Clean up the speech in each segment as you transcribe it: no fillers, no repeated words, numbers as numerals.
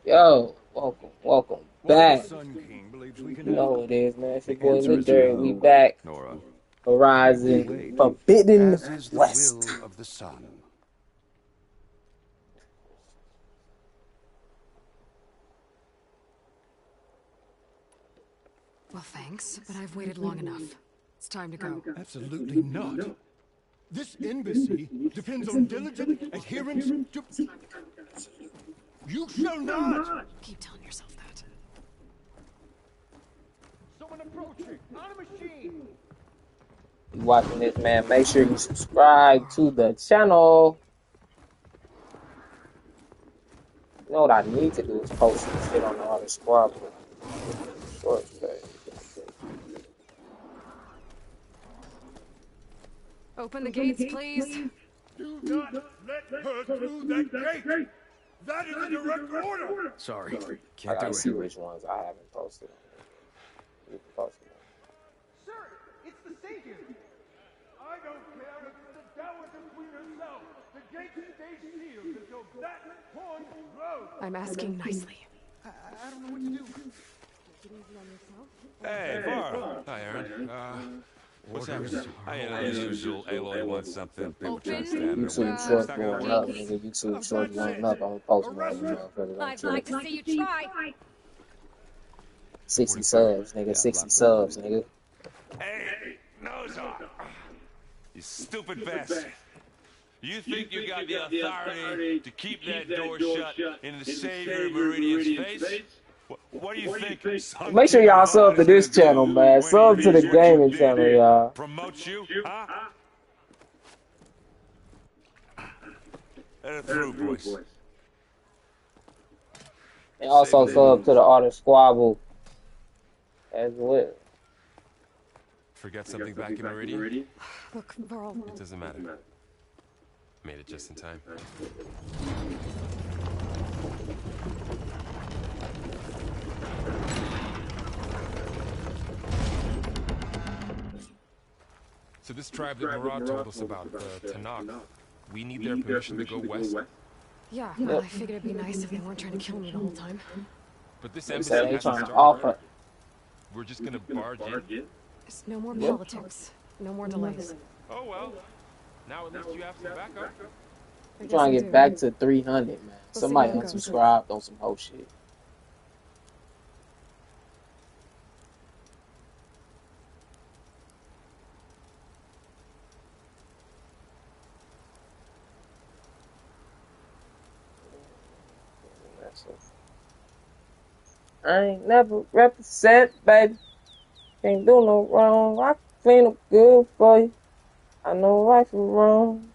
Yo, welcome Why the back. Sun King believes we can You know help. who it is, man. It's your The boy answer Lil is Durk. We no, back. Nora. We will Horizon wait, Forbidden as is the West. will of the sun. Well, thanks, but I've waited long enough. It's time to go. Absolutely not. This embassy depends on diligent adherence to... You shall not! Keep telling yourself that. Someone approaching! On a machine! You watching this, man? Make sure you subscribe to the channel. You know what I need to do is post some shit on the other squad. Short cut. Open the gates, please. Do not let her through that gate! That is a direct order! Sorry, I can't do gotta see it. which ones I haven't posted. You can post them. Sir, it's the Savior! I don't care if it's the Dowager Queen herself! The gate stays sealed until that horn blows! I'm asking nicely. I don't know what to do. Hey, Var. Hi, Aaron. What's happening? As usual, Aloy wants something. People trying to Open stand in her way. YouTube the shorts It's not gonna going work. up, gates. nigga. YouTube shorts going up. I'm gonna post them on the motherfucker. Don't I'd trip. like to see you try. 60 subs, nigga. 60 subs, nigga. Hey, Nozar! You stupid bastard. You think you got the authority to keep that door shut in the Savior Meridian's face? What do you think? Some Make sure King y'all Avad sub to is gonna this channel, do man. when he Sub to the reads what you gaming did? channel, y'all. Promote you? Huh? Let it through, boys. And also sub to the Art Squabble as well. Forgot something back in Meridian? Look, Varl. It doesn't matter. Made it just in time. So this tribe that Murad told us about, the Tanakh, we need their permission to go west? Yeah, well, I figured it'd be nice if they weren't trying to kill me the whole time. But this They embassy say they hasn't trying to started, offer. right? We're just gonna barge in? There's no more Yep. politics. No more delays. Oh well. Now at least you have some backup. I guess Trying I to get do. back to 300, man. see Somebody how it goes. unsubscribed on some whole shit. That's it. I ain't never represent, baby. Can't do no wrong. I can clean up good for you. I know right from wrong.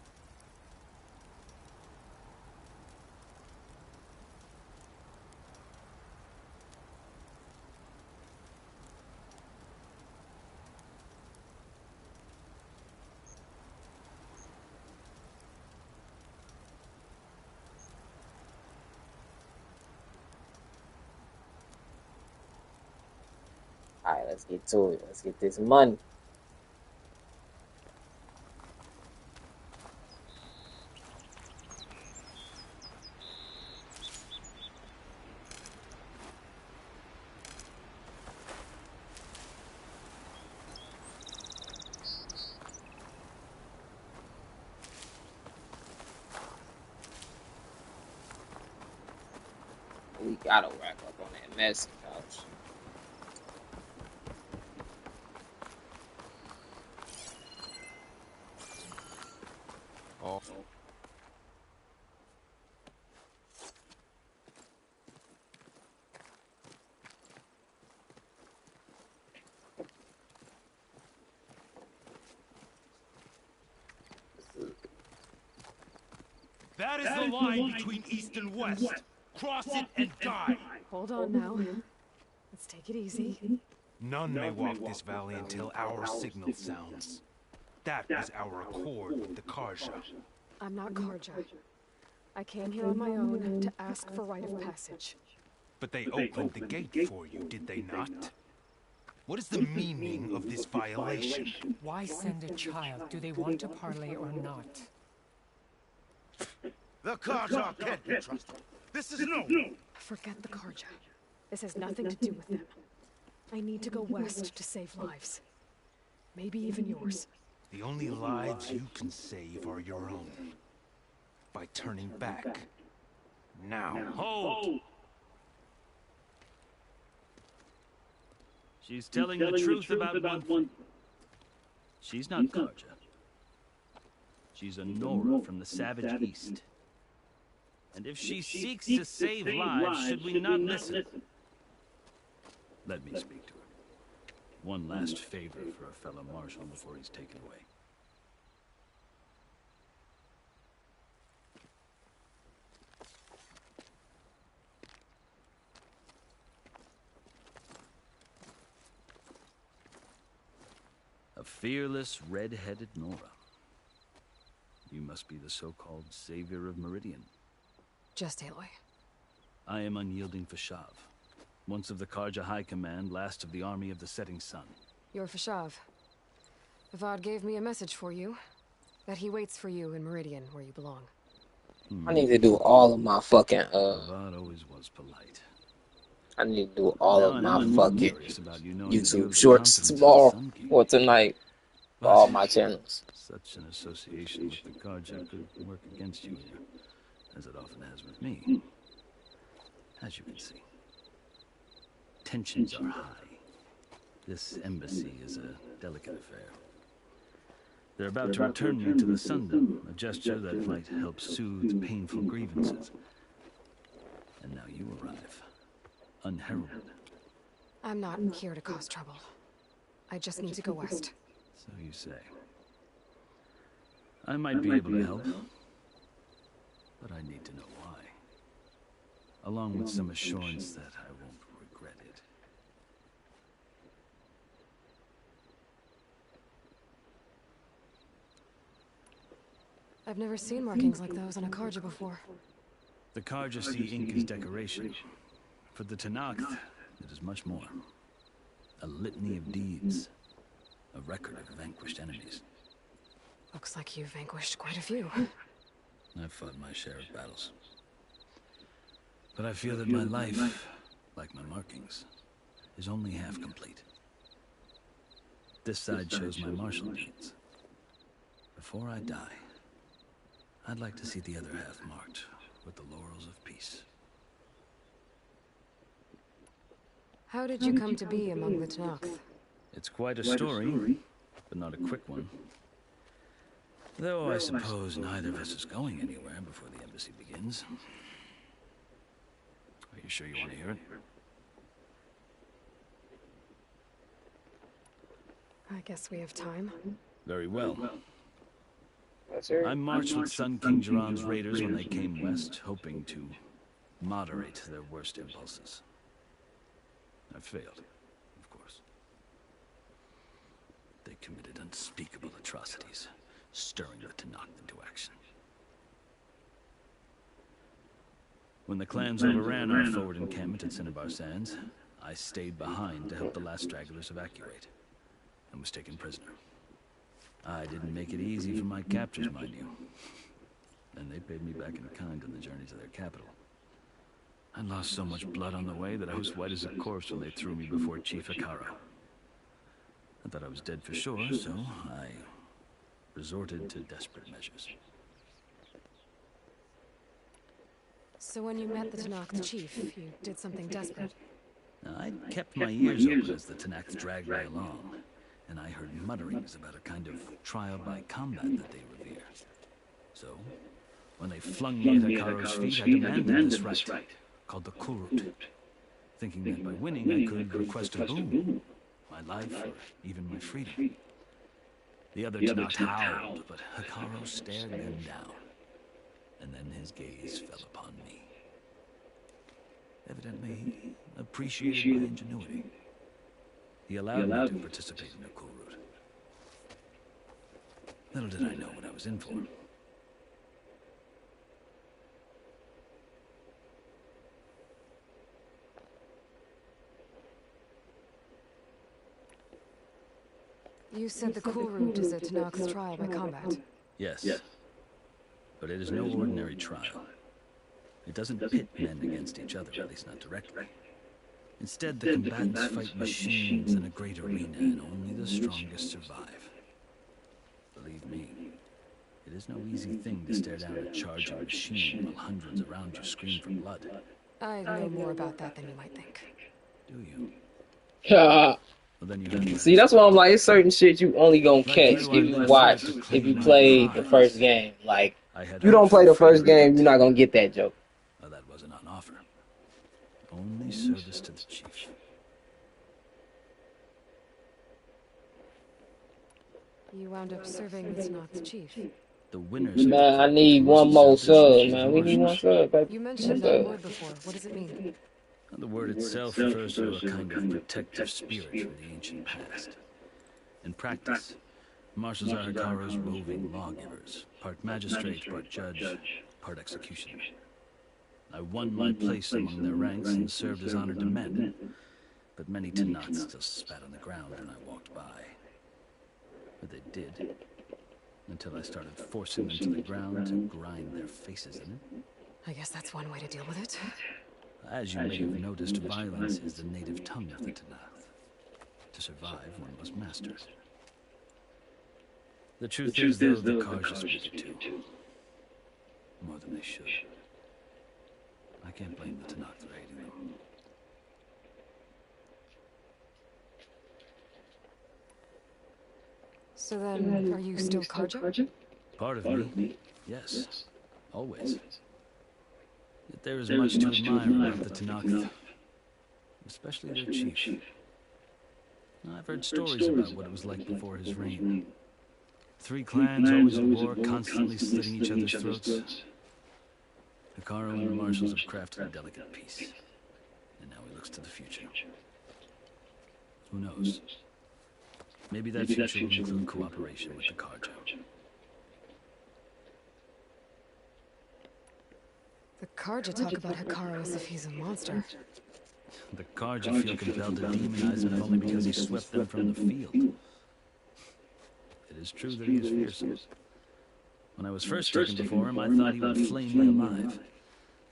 Alright, let's get to it. Let's get this money. We gotta rack up on that message couch. Oh. That is the line between East and West. Cross it and die. Hold on now. Let's take it easy. None may walk this valley until our signal sounds. That was our accord with the Karja. I'm not Karja. I came here on my own to ask for rite of passage. But they opened the gate for you, did they not? What is the meaning of this violation? Why send a child? Do they want to parley or not? The Karja can't be trusted. This is no Forget the Karja. This has nothing to do with them. I need to go west to save lives. Maybe even yours. The only lives you can save are your own. By turning back. Now. Hold! She's telling the truth about one. She's not Karja. She's a Nora from the Savage East. And if she seeks to save lives, should we not listen? Let me speak to her. One last favor for a fellow marshal before he's taken away. A fearless, red-headed Nora. You must be the so-called savior of Meridian. Just Aloy. I am unyielding Fashav. Once of the Karja High Command, last of the army of the setting sun. You're Fashav. Avad gave me a message for you. That he waits for you in Meridian, where you belong. I need to do all of my fucking, Avad always was polite. I need to do all of my fucking Curious about you knowing YouTube the shorts confidence of tomorrow Sun King. or tonight for all my channels. Such an association with the Karja could work against you here, as it often has with me. As you can see, tensions are high. This embassy is a delicate affair. They're about to return me to the Sundom, a gesture that might help soothe painful grievances. And now you arrive, unheralded. I'm not here to cause trouble. I just need to go west. So you say. I might be able to help, but I need to know why. Along with some assurance that I won't regret it. I've never seen markings like those on a Karja before. The Karja see ink as decoration. For the Tenakth, it is much more. A litany of deeds. A record of vanquished enemies. Looks like you've vanquished quite a few. I've fought my share of battles. But I feel that my life, like my markings, is only half complete. This side shows my martial deeds. Before I die, I'd like to see the other half marked with the laurels of peace. How did you come to be among the Tenakth? It's quite a story, but not a quick one. Though I suppose neither of us is going anywhere before the embassy begins. Are you sure you want to hear it? I guess we have time. Very well. That's her. I marched with Sun King Jiran's raiders when they came west, hoping to moderate their worst impulses. I failed, of course. They committed unspeakable atrocities, stirring the Tenakth into action. When the clans overran our forward encampment at Cinnabar Sands, I stayed behind to help the last stragglers evacuate, and was taken prisoner. I didn't make it easy for my captors, mind you. And they paid me back in kind on the journey to their capital. I lost so much blood on the way that I was white as a corpse when they threw me before Chief Hekarro. I thought I was dead for sure, so I resorted to desperate measures. So when you met the Tenakth chief, you did something desperate. Now, I kept my ears open as the Tenakth dragged me along, and I heard mutterings about a kind of trial by combat that they revere. So, when they flung me at Hekarro's feet, I demanded this right, called the Kurut, thinking that by winning I could request a boon, my life or even my freedom. The other Tenakth howled, but Hekarro stared them down, and then his gaze fell upon me. Evidently, he appreciated my ingenuity. He allowed me to participate in the Kurut. Little did I know what I was in for. You said the Kurut is a Tenakth's trial by combat. Yes. But it is no ordinary trial. It doesn't pit men against each other, at least not directly. Instead, the combatants fight machines in a great arena, and only the strongest survive. Believe me, it is no easy thing to stare down a charging machine while hundreds around you scream for blood. I know more about that than you might think. Do you? Yeah. Well, then you have See, that's why I'm like, it's certain shit you only gonna catch if you watch, if you play the first game. Like, you don't play the first game, you're not gonna get that joke. Oh, that wasn't on offer. Only service to the chief. You wound up serving the Tanakh chief. The winners. Man, I need one more sub, man. We need one sub, baby. You mentioned that word before. What does it mean? The word itself refers to a kind of protective spirit from the ancient past. In practice, marshals are Hikaru's roving lawgivers, part magistrate, part judge, part executioner. I won my place among their ranks and served as honored to men, but many Tanakhs still spat on the ground when I walked by. But they did, until I started forcing them to the ground to grind their faces in it. I guess that's one way to deal with it. As you may have noticed, violence is the native tongue of the Tanakh. To survive, one must master it. The truth is, though, the Karja speak it too. More than they should. I can't blame the Tanakh for hating them. So then, are you still Karja? Part of me, yes. Always. Yet there is much to admire about the Tanakh, especially their chief. I've heard stories about what it was like before his reign. 3 clans always at war, constantly slitting each other's throats. Hikaru and the marshals have crafted a delicate peace, and now he looks to the future. Who knows? Maybe that future will include cooperation with the Karja. The Karja talk about Hikaru as if he's a monster. The Karja feel compelled to demonize him only because he swept them from the field. It is true that he is fearsome. When I was first taken before him, I thought he would flame me alive.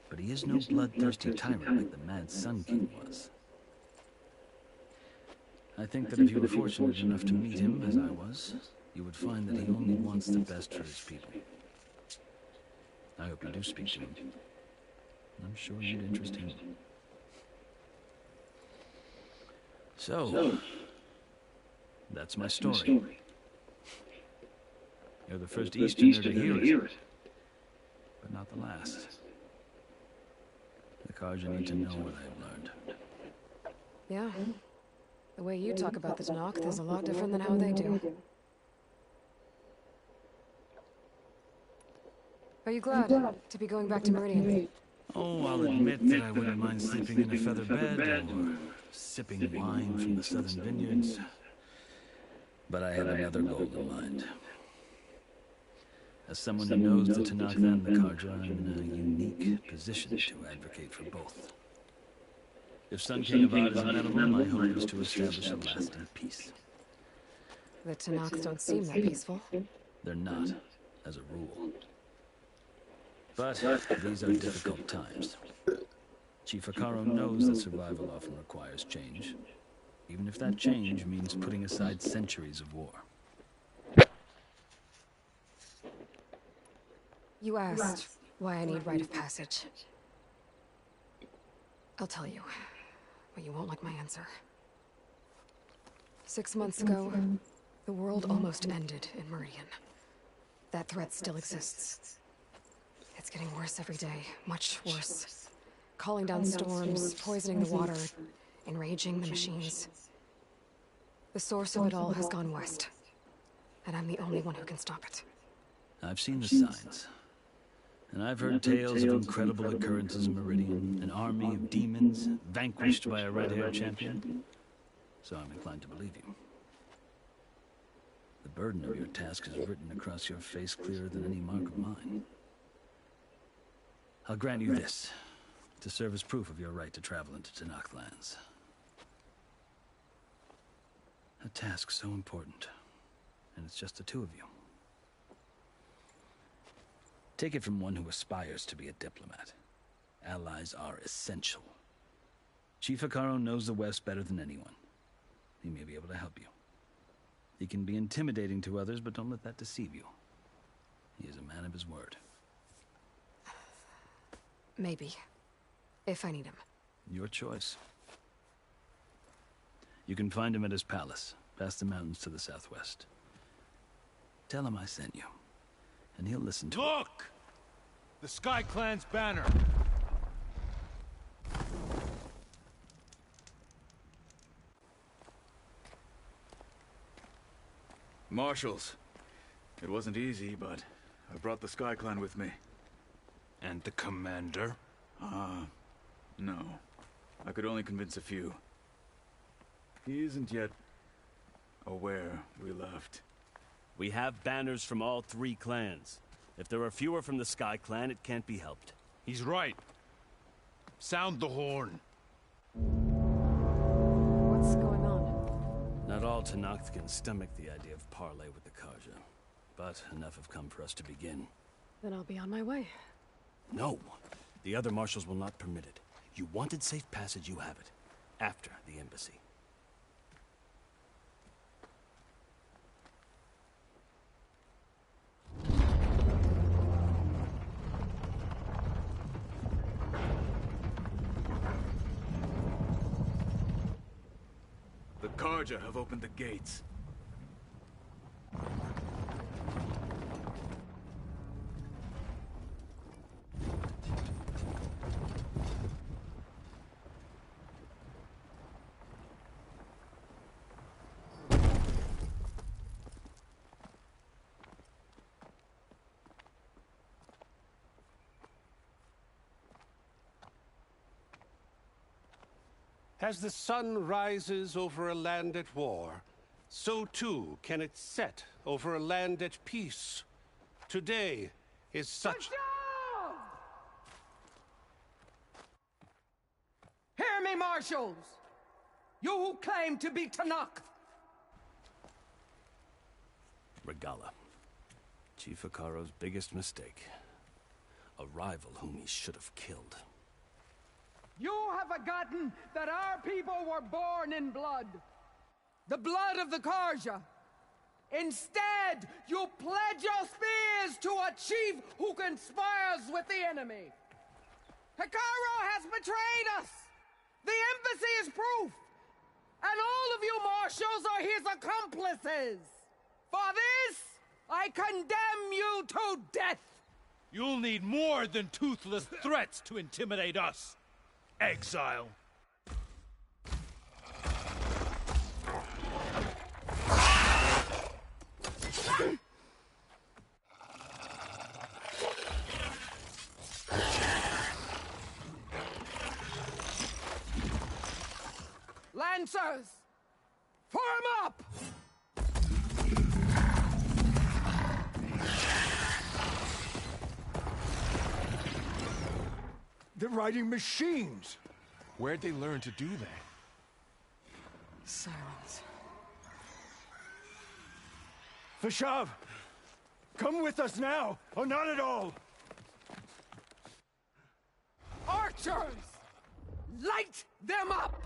But he is no bloodthirsty tyrant like the Mad Sun King was. I think that if you were fortunate enough to meet him, as I was, you would find that he only wants the best for his people. I hope you do speak to him. I'm sure you'd interest him. So, that's my story. You're the first Easterner to hear it, but not the last. The Karja need to know what I have learned. Yeah. The way you talk about the Tanakh is a lot different than how they do. Are you glad to be going back to Meridian? Oh, I'll admit that I wouldn't mind sleeping in a feather bed or sipping wine from the southern vineyards. But I have another goal in mind. As someone who knows the Tanakh and the Karja, I'm in a unique position to advocate for both. If Sun King Avad is amenable, my hope is to establish a lasting peace. The Tanakh don't seem that peaceful. They're not, as a rule. But these are difficult times. Chief Hikaru knows that survival often requires change, even if that change means putting aside centuries of war. You asked why I need rite of passage. I'll tell you, but you won't like my answer. 6 months ago, the world almost ended in Meridian. That threat still exists. It's getting worse every day, much worse. Calling down storms, poisoning the water, enraging the machines. The source of it all has gone west, and I'm the only one who can stop it. I've seen the signs. And I've heard tales of incredible occurrences in Meridian, an army of demons vanquished by a red-haired champion. So I'm inclined to believe you. The burden of your task is written across your face clearer than any mark of mine. I'll grant you this, to serve as proof of your right to travel into Tanakh lands. A task so important, and it's just the 2 of you. Take it from one who aspires to be a diplomat. Allies are essential. Chief Hekarro knows the West better than anyone. He may be able to help you. He can be intimidating to others, but don't let that deceive you. He is a man of his word. Maybe. If I need him. Your choice. You can find him at his palace, past the mountains to the southwest. Tell him I sent you, and he'll listen to it. Look! The Sky Clan's banner. Marshals. It wasn't easy, but I brought the Sky Clan with me. And the commander? No. I could only convince a few. He isn't yet aware we left. We have banners from all 3 clans. If there are fewer from the Sky Clan, it can't be helped. He's right. Sound the horn. What's going on? Not all Tenakth can stomach the idea of parley with the Carja. But enough have come for us to begin. Then I'll be on my way. No! The other marshals will not permit it. You wanted safe passage, you have it. After the embassy. The Carja have opened the gates. As the sun rises over a land at war, so too can it set over a land at peace. Today is such... Hear me, marshals! You who claim to be Tenakth! Regalla. Chief Hekarro's biggest mistake. A rival whom he should have killed. You have forgotten that our people were born in blood. The blood of the Carja. Instead, you pledge your spears to a chief who conspires with the enemy. Hekarro has betrayed us. The embassy is proof. And all of you marshals are his accomplices. For this, I condemn you to death. You'll need more than toothless threats to intimidate us. Exile. Lancers, form up! They're riding machines. Where'd they learn to do that? Silence. Fashav, come with us now, or not at all. Archers, light them up!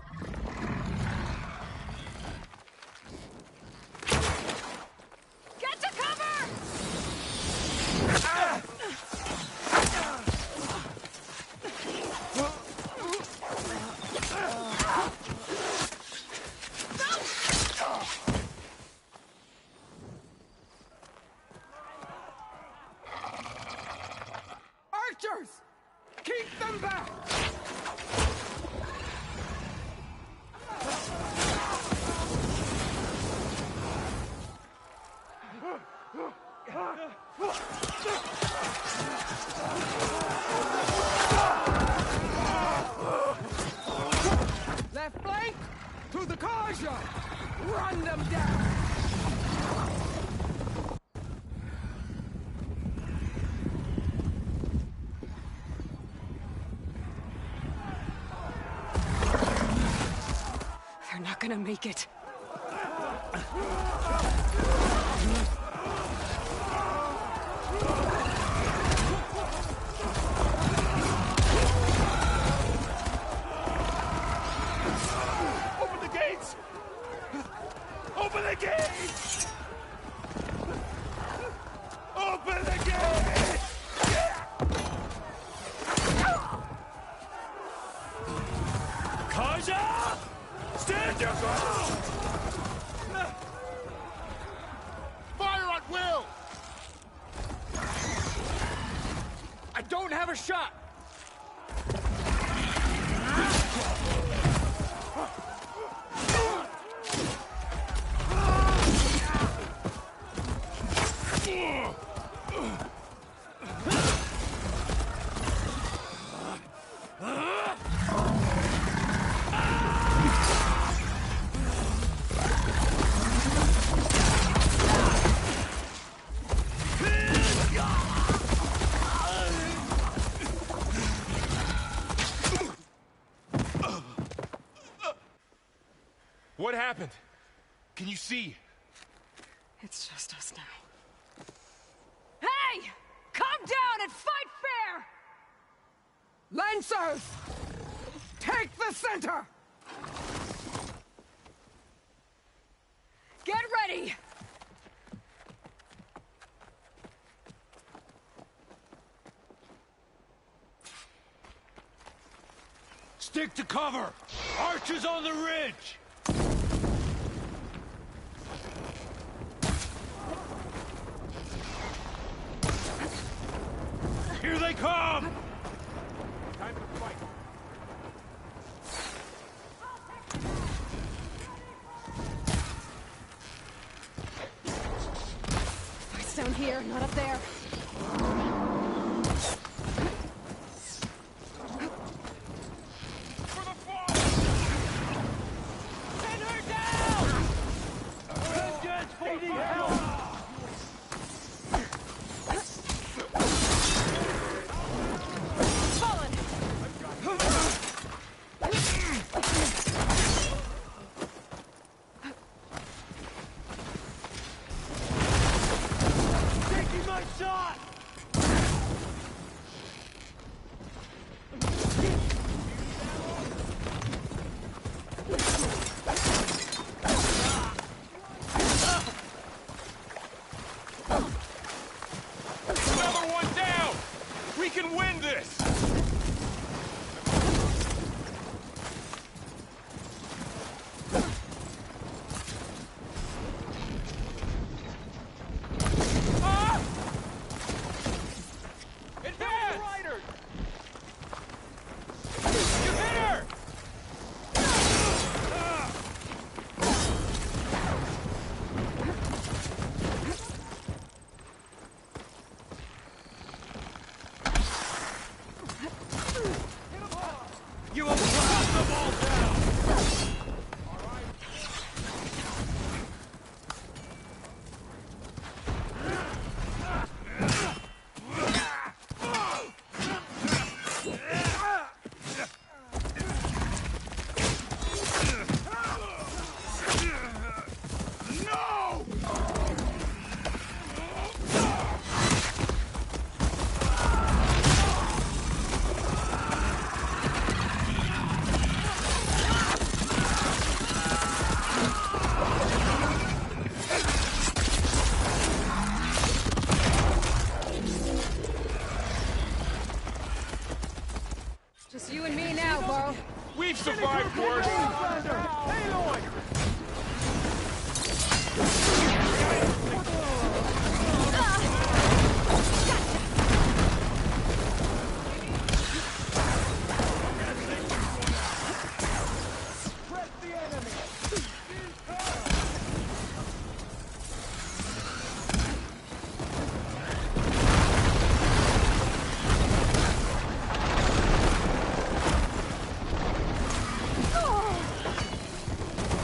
Get to cover! Archers, keep them back! Left flank to the Carja! Run them down! They're not gonna make it. gate! Open the gate! Kaja! Stand your ground! Fire at will! I don't have a shot! What happened? Can you see? It's just us now. Hey! Come down and fight fair! Lancers! Take the center! Get ready! Stick to cover! Archers on the ridge! Here they come! Time to fight. Fight's down here, not up there. For the fall! Pin her down! Vengeance for the help! Taking my shot! Another one down! We can win this! You will blast them all down! Just you and me now, Varl. We've survived worse! Aloy! Press the enemy!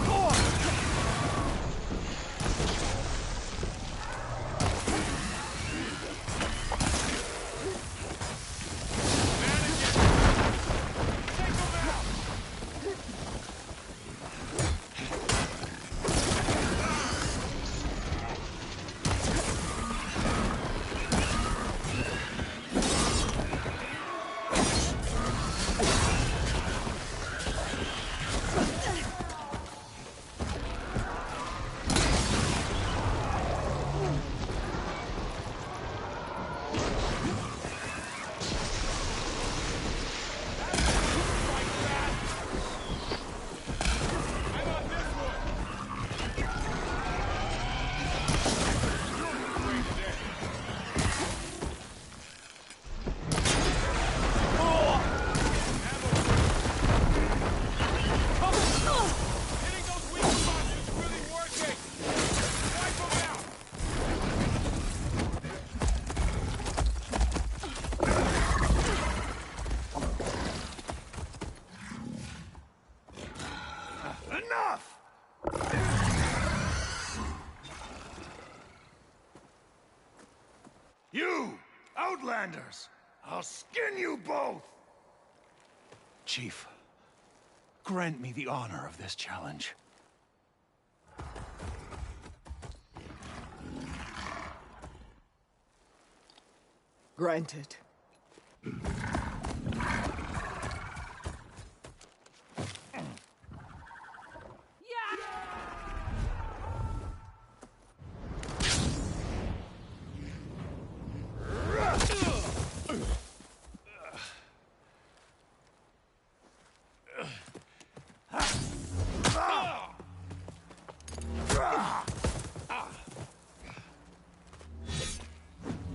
Oh! Outlanders! I'll skin you both! Chief, grant me the honor of this challenge. Granted.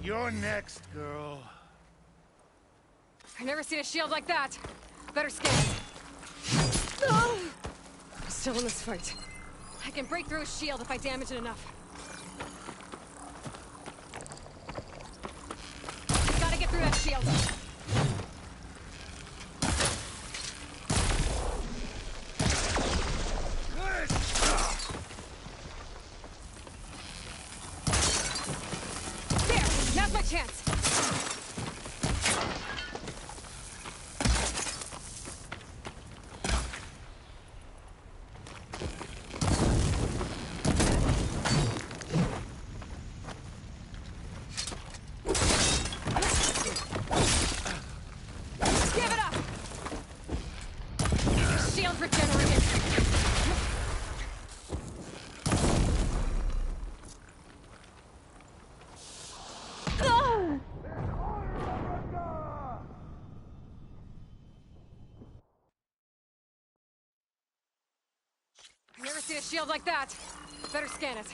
You're next, girl. I've never seen a shield like that. Better scan it. I'm still in this fight. I can break through a shield if I damage it enough. Gotta get through that shield. There! Now's my chance! Never seen a shield like that. Better scan it.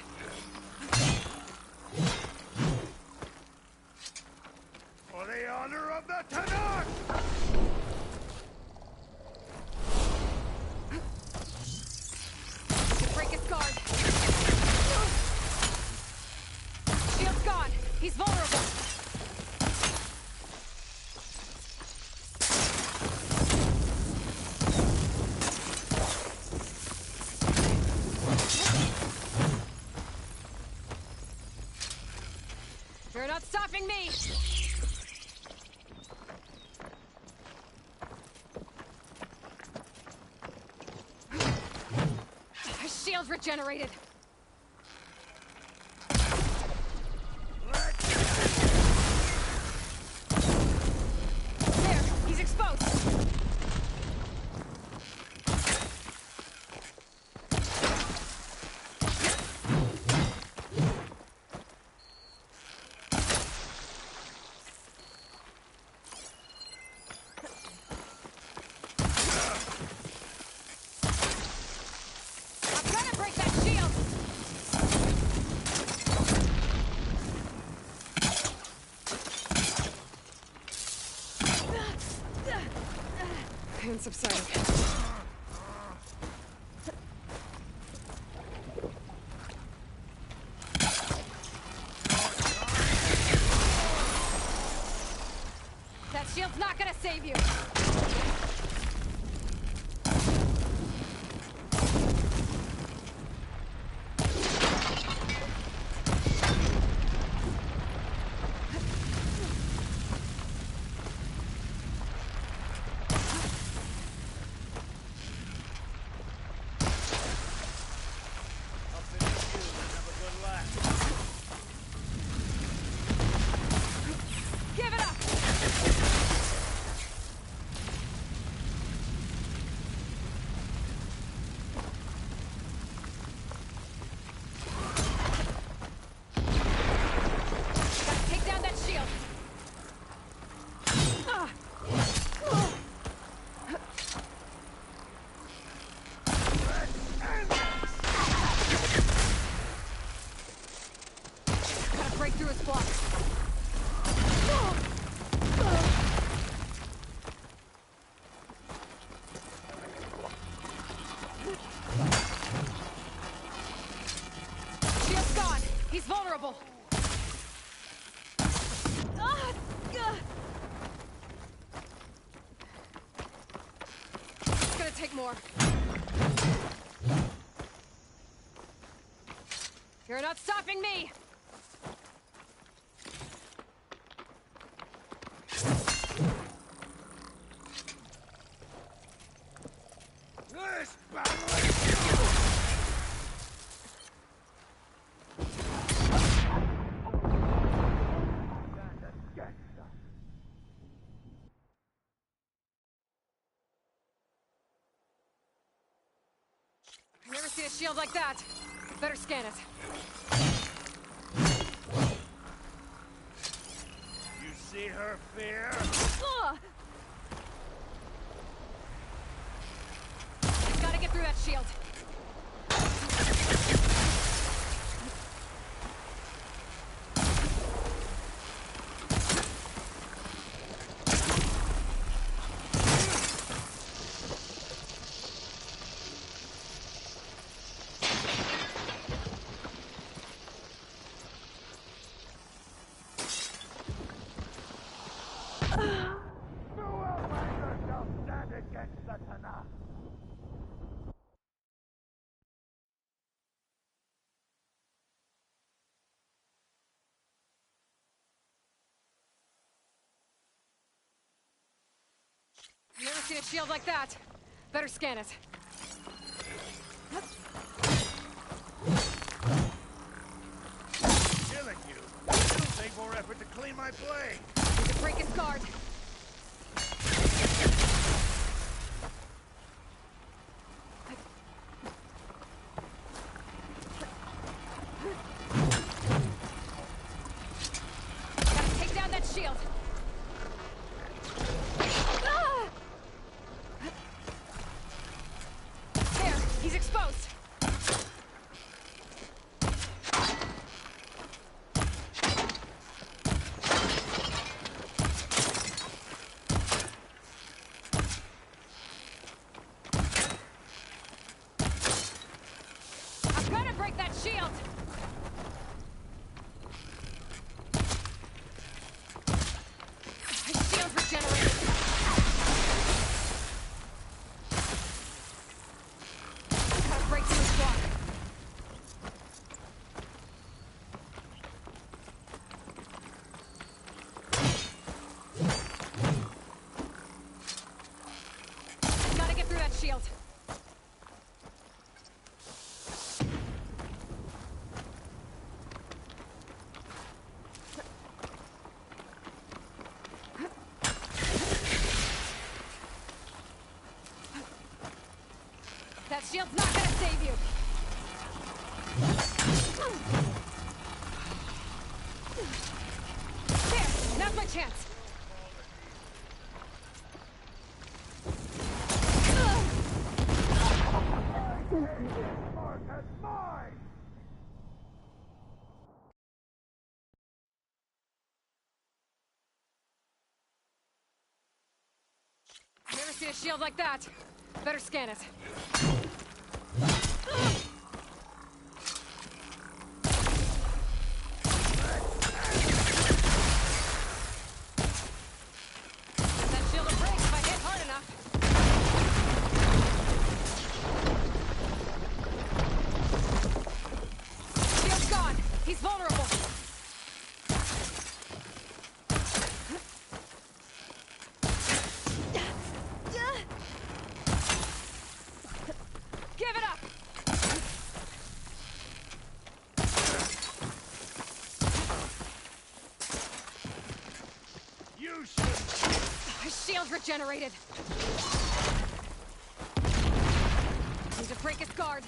For the honor of the Tanakh! To break his guard. Shield's gone. He's vulnerable. You're not stopping me! His shield's regenerated. There, he's exposed. Pain subsiding. That shield's not gonna save you. He's vulnerable. It's gonna take more. You're not stopping me! This battle is I've never seen a shield like that. Better scan it. You see her fear? Ugh! I gotta get through that shield. I've never seen a shield like that. Better scan it. Killing you. It'll take more effort to clean my blade. Need to break his guard. Gotta take down that shield. Ah! There, he's exposed. I'm gonna break that shield. My shield's regenerated. Gotta break through his block. Gotta get through that shield. That shield's not gonna save you. There, now's my chance. Never seen a shield like that. Better scan it. That shield will break if I hit hard enough. Shield's gone. He's vulnerable. Give it up! You should. His shield's regenerated. Need to break his guard.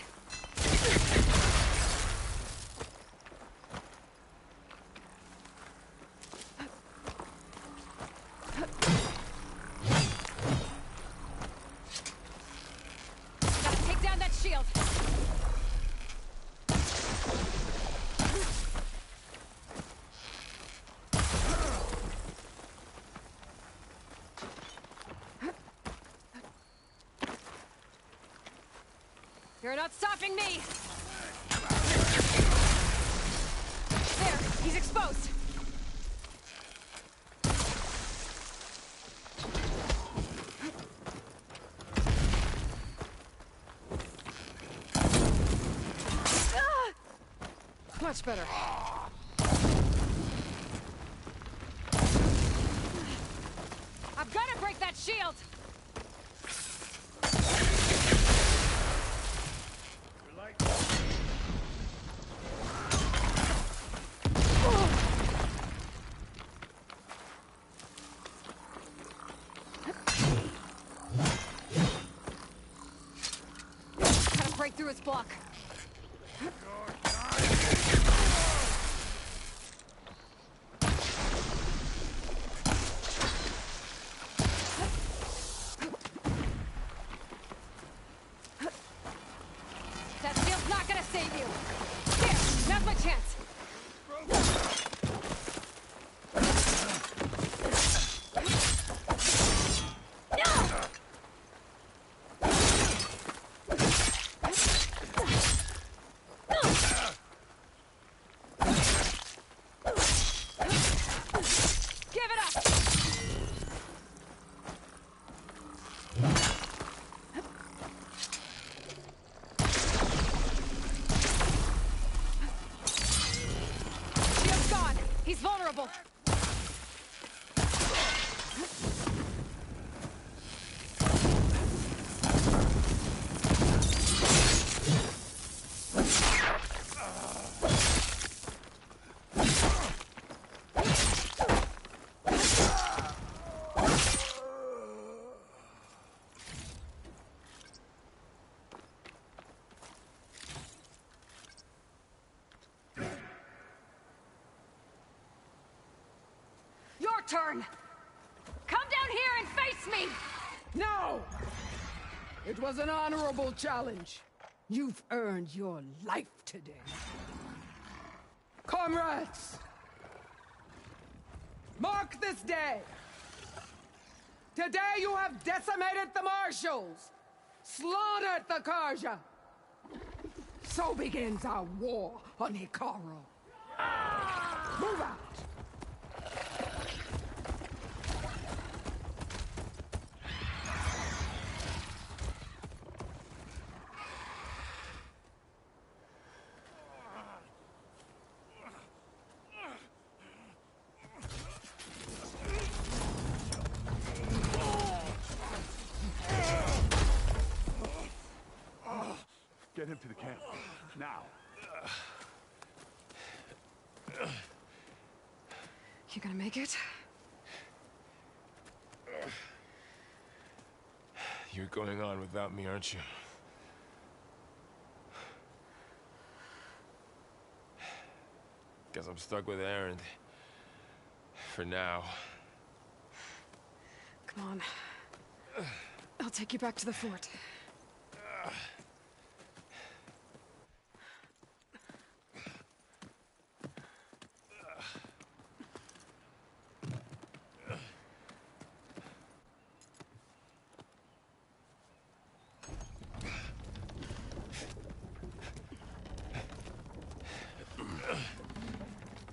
Gotta take down that shield. You're not stopping me! There, he's exposed! Ah! Much better. I've got to break that shield! through its block. That shield's not gonna save you. Here, now's my chance. He's vulnerable. Turn. Come down here and face me! No! It was an honorable challenge. You've earned your life today. Comrades! Mark this day! Today you have decimated the Marshals! Slaughtered the Carja! So begins our war on Hekarro. Move out! Get him to the camp. Now. You gonna make it? You're going on without me, aren't you? Guess I'm stuck with Erend. For now. Come on. I'll take you back to the fort.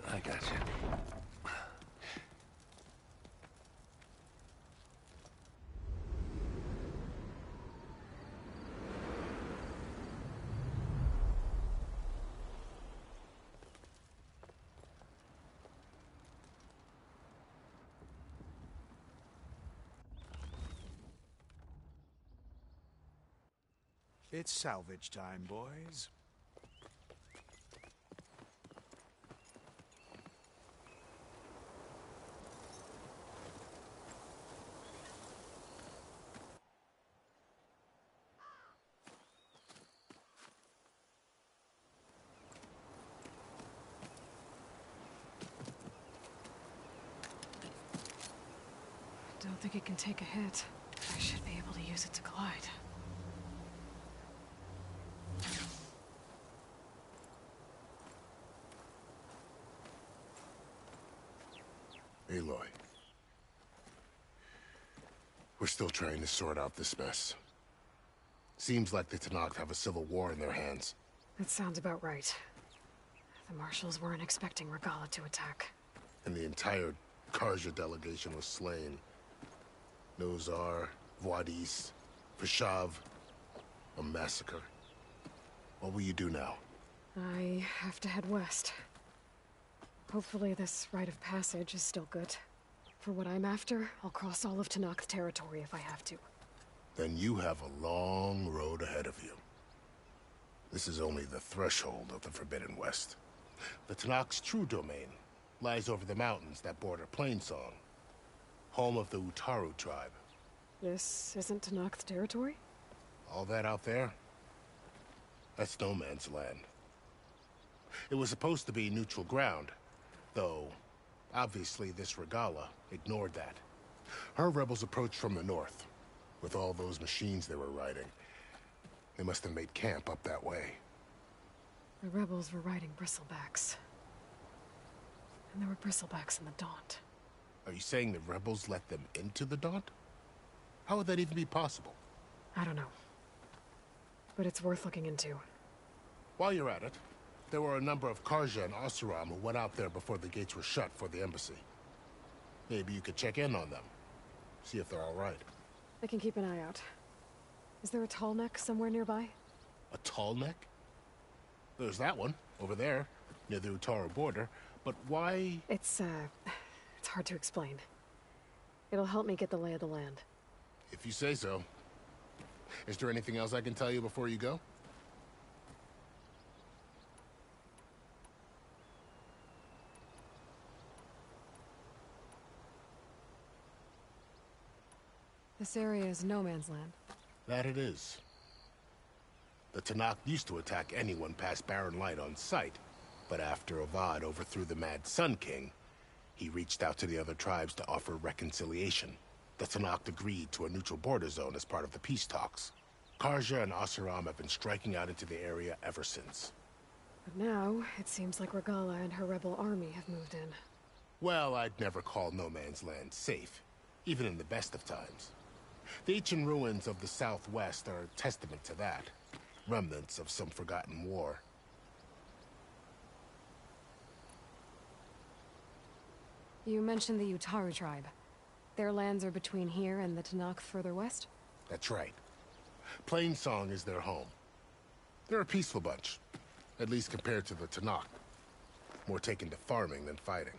I got you. It's salvage time, boys. I don't think it can take a hit. I should be able to use it to glide. Aloy. We're still trying to sort out this mess. Seems like the Tenakth have a civil war in their hands. That sounds about right. The Marshals weren't expecting Regalla to attack. And the entire Carja delegation was slain. Nozar, Vuadis, Vashav. A massacre. What will you do now? I have to head west. Hopefully this rite of passage is still good. For what I'm after, I'll cross all of Tenakth territory if I have to. Then you have a long road ahead of you. This is only the threshold of the Forbidden West. The Tenakth's true domain lies over the mountains that border Plainsong, home of the Utaru tribe. This isn't Tenakth territory? All that out there? That's no man's land. It was supposed to be neutral ground, though obviously this Regala ignored that. Her rebels approached from the north. With all those machines they were riding, they must have made camp up that way. The rebels were riding bristlebacks. And there were bristlebacks in the Daunt. Are you saying the rebels let them into the Daunt? How would that even be possible? I don't know. But it's worth looking into. While you're at it, there were a number of Carja and Oseram who went out there before the gates were shut for the embassy. Maybe you could check in on them. See if they're all right. I can keep an eye out. Is there a tall neck somewhere nearby? A tall neck? There's that one, over there, near the Utaru border. But why? It's hard to explain. It'll help me get the lay of the land. If you say so. Is there anything else I can tell you before you go? This area is no man's land. That it is. The Tenakth used to attack anyone past Barren Light on sight, but after Avad overthrew the Mad Sun King, he reached out to the other tribes to offer reconciliation. The Tenakth agreed to a neutral border zone as part of the peace talks. Carja and Oseram have been striking out into the area ever since. But now, it seems like Regala and her rebel army have moved in. Well, I'd never call no man's land safe, even in the best of times. The ancient ruins of the Southwest are a testament to that. Remnants of some forgotten war. You mentioned the Utaru tribe. Their lands are between here and the Tenakth further west? That's right. Plainsong is their home. They're a peaceful bunch, at least compared to the Tenakth. More taken to farming than fighting.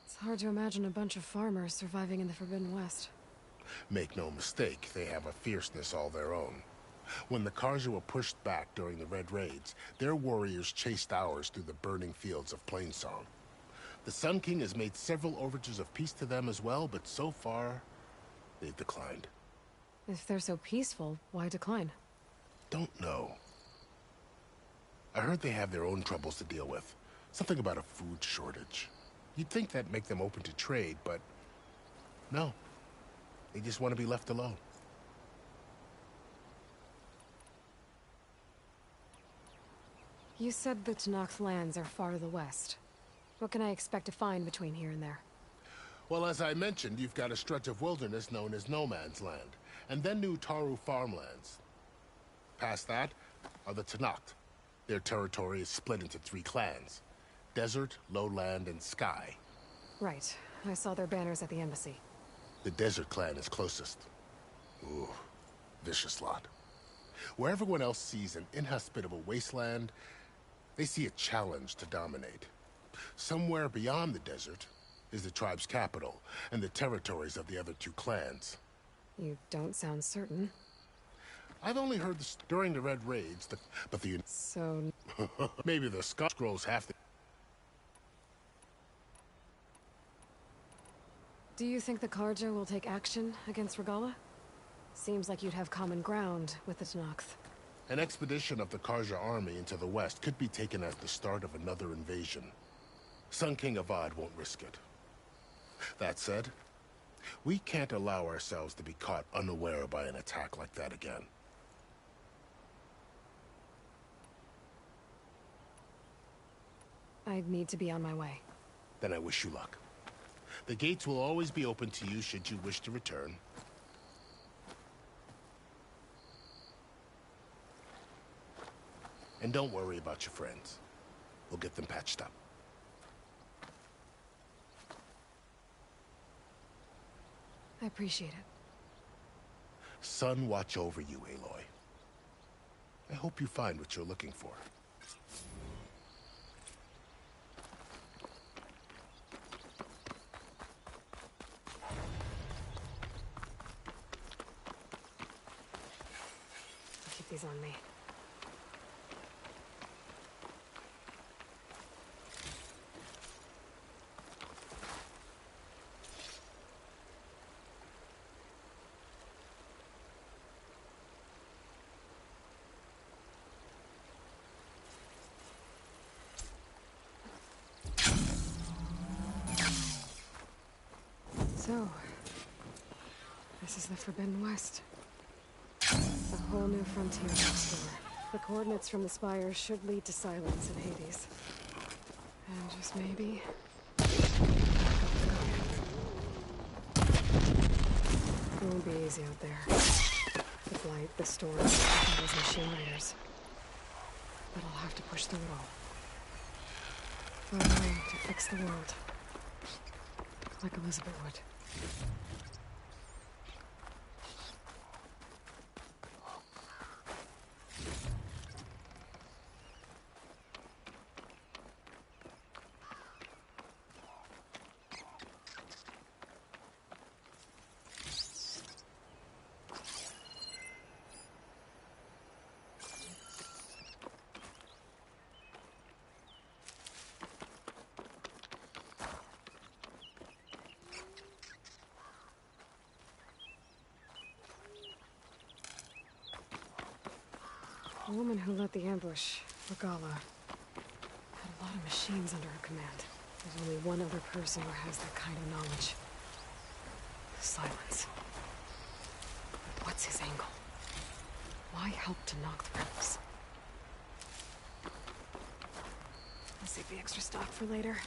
It's hard to imagine a bunch of farmers surviving in the Forbidden West. Make no mistake, they have a fierceness all their own. When the Carja were pushed back during the Red Raids, their warriors chased ours through the burning fields of Plainsong. The Sun King has made several overtures of peace to them as well, but so far, they've declined. If they're so peaceful, why decline? Don't know. I heard they have their own troubles to deal with. Something about a food shortage. You'd think that'd make them open to trade, but no. They just want to be left alone. You said the Tenakth lands are far to the west. What can I expect to find between here and there? Well, as I mentioned, you've got a stretch of wilderness known as No Man's Land, and then the Utaru farmlands. Past that are the Tenakth. Their territory is split into 3 clans: Desert, Lowland, and Sky. Right. I saw their banners at the embassy. The Desert clan is closest. Ooh, vicious lot. Where everyone else sees an inhospitable wasteland, they see a challenge to dominate. Somewhere beyond the desert is the tribe's capital and the territories of the other 2 clans. You don't sound certain. I've only heard this during the Red Raids, but the... So... maybe the Scrolls have to... Do you think the Carja will take action against Regala? Seems like you'd have common ground with the Tenakth. An expedition of the Carja army into the west could be taken as the start of another invasion. Sun King Avad won't risk it. That said, we can't allow ourselves to be caught unaware by an attack like that again. I'd need to be on my way. Then I wish you luck. The gates will always be open to you should you wish to return. And don't worry about your friends. We'll get them patched up. I appreciate it. Sun watch over you, Aloy. I hope you find what you're looking for. I'll keep these on me. So, this is the Forbidden West. A whole new frontier to explore. The coordinates from the spires should lead to Silence in Hades. And just maybe... It won't be easy out there. The blight, the storm, those machine raiders. But I'll have to push through it all. Find a way to fix the world. Like Elizabeth would. The woman who led the ambush, Regala, had a lot of machines under her command. There's only one other person who has that kind of knowledge. Silence. What's his angle? Why help to knock the rebels? I'll save the extra stock for later.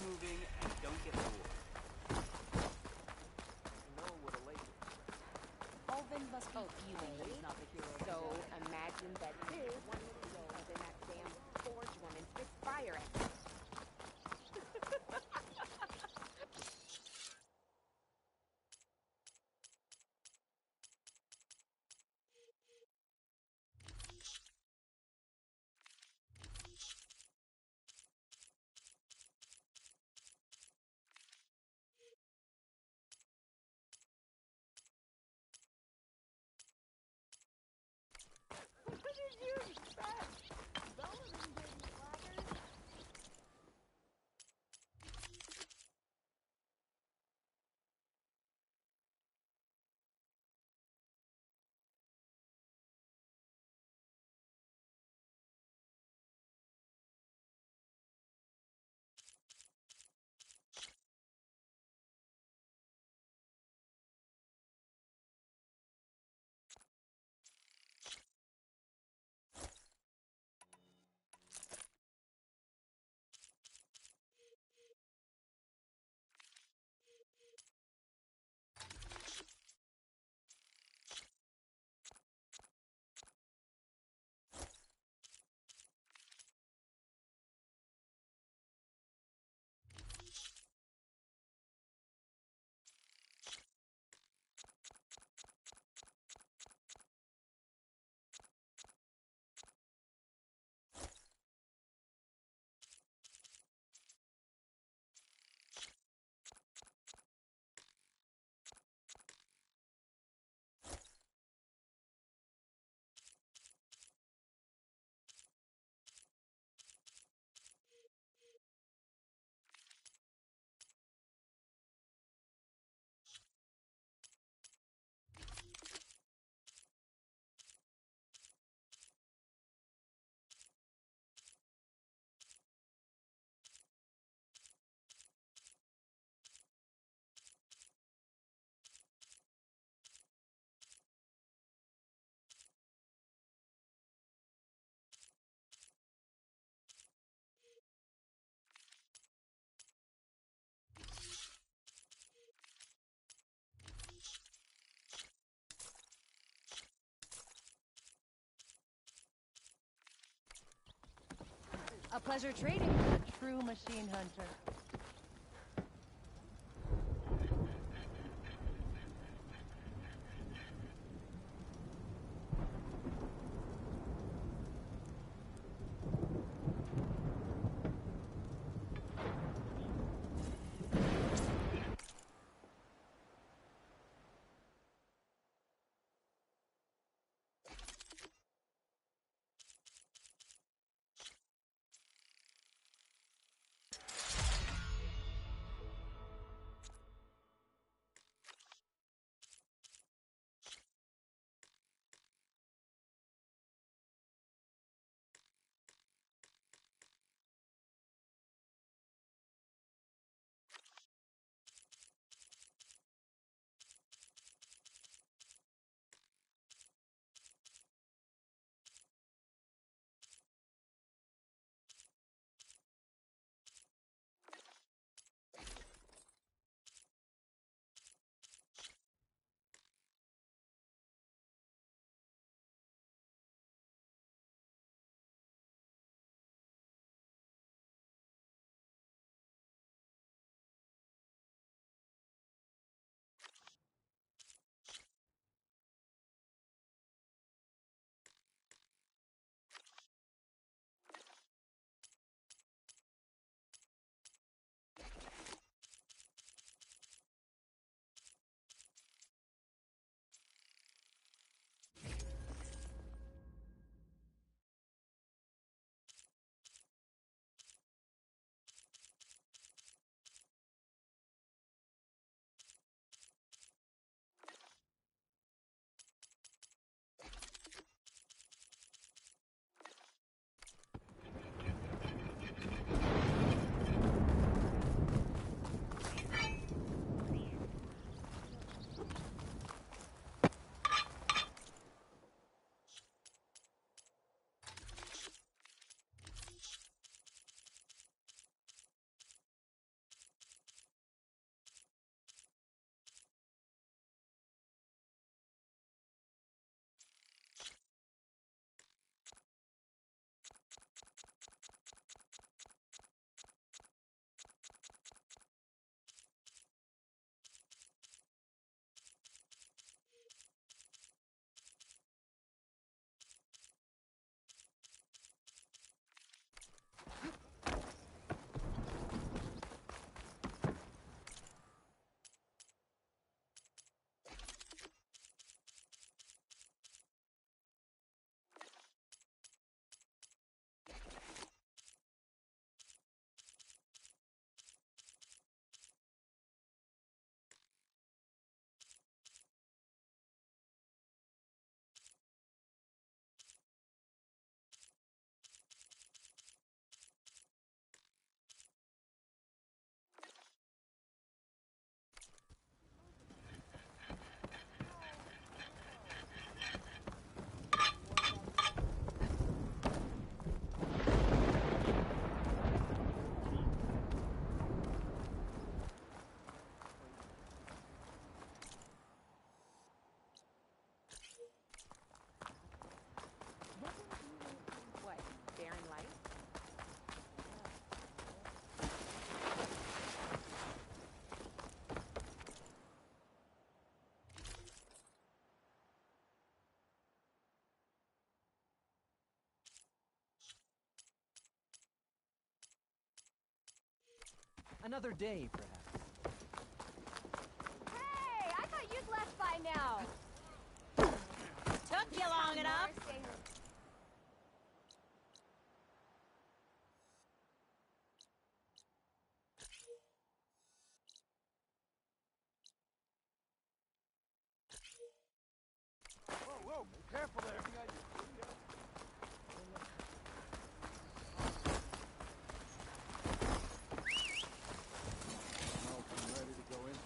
moving and don't get bored. Know what a lake is. Alvin must be fuming that he's not the hero. So imagine that this one goes in that damn forge one and spits fire at him. Pleasure trading with a true machine hunter. What? Barren light? Another day, perhaps. Hey, I thought you'd left by now. Took you long enough. Whoa, whoa, careful there. Ready to go into it.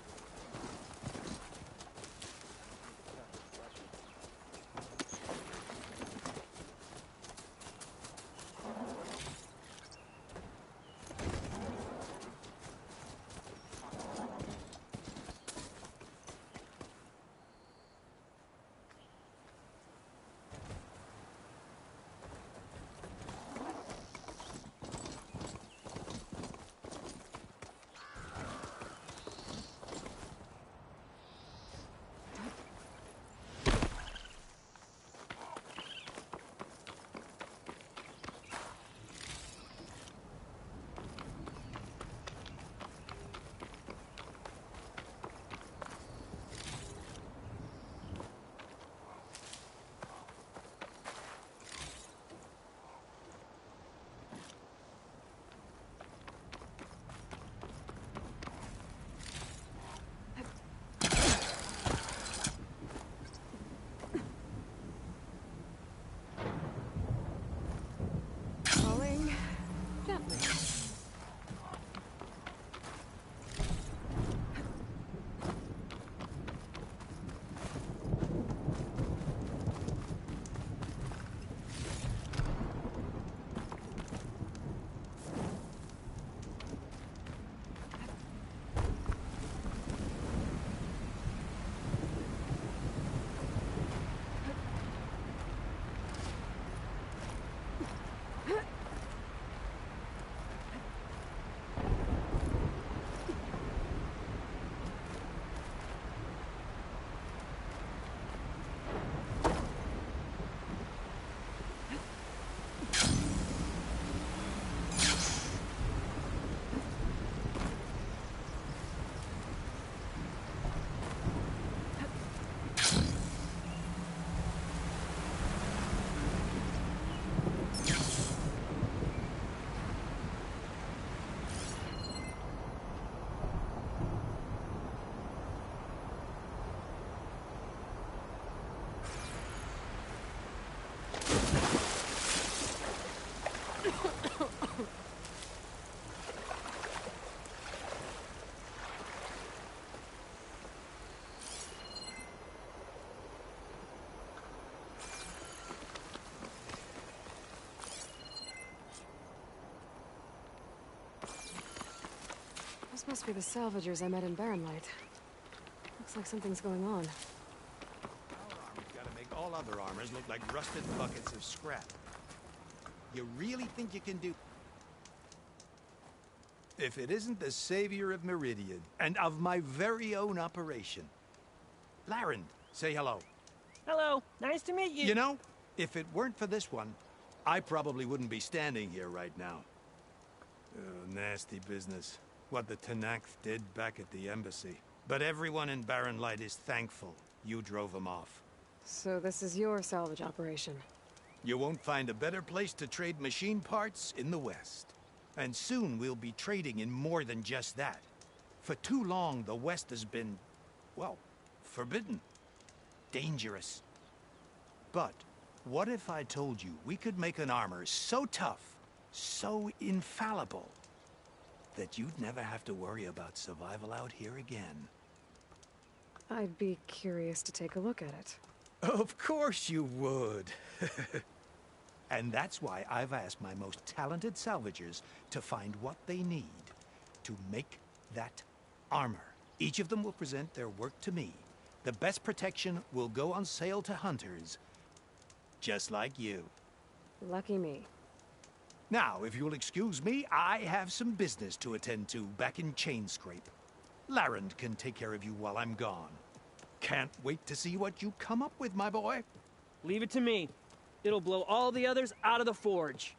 Those must be the salvagers I met in Barrenlight. Looks like something's going on. Our armor's gotta make all other armors look like rusted buckets of scrap. You really think you can do... If it isn't the savior of Meridian, and of my very own operation. Larend, say hello. Hello, nice to meet you. You know, if it weren't for this one, I probably wouldn't be standing here right now. Oh, nasty business. What the Tenakth did back at the embassy. But everyone in Barrenlight is thankful you drove them off. So this is your salvage operation? You won't find a better place to trade machine parts in the West. And soon we'll be trading in more than just that. For too long, the West has been, well, forbidden. Dangerous. But what if I told you we could make an armor so tough, so infallible, that you'd never have to worry about survival out here again? I'd be curious to take a look at it. Of course you would. And that's why I've asked my most talented salvagers to find what they need to make that armor. Each of them will present their work to me. The best protection will go on sale to hunters, just like you. Lucky me. Now, if you'll excuse me, I have some business to attend to back in Chainscrape. Larend can take care of you while I'm gone. Can't wait to see what you come up with, my boy. Leave it to me. It'll blow all the others out of the forge.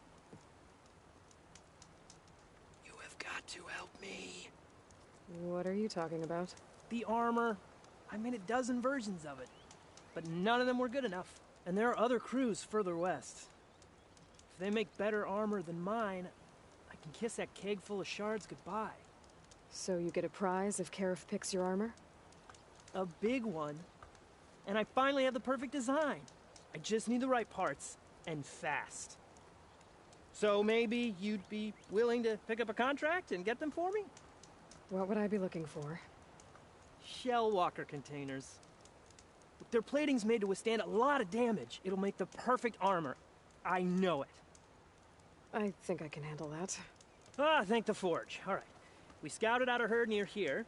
You have got to help me. What are you talking about? The armor. I made a dozen versions of it, but none of them were good enough. And there are other crews further west. If they make better armor than mine, I can kiss that keg full of shards goodbye. So you get a prize if Karif picks your armor? A big one. And I finally have the perfect design. I just need the right parts, and fast. So maybe you'd be willing to pick up a contract and get them for me? What would I be looking for? Shell walker containers. Their plating's made to withstand a lot of damage. It'll make the perfect armor. I know it. I think I can handle that. Ah, thank the forge. All right. We scouted out a herd near here.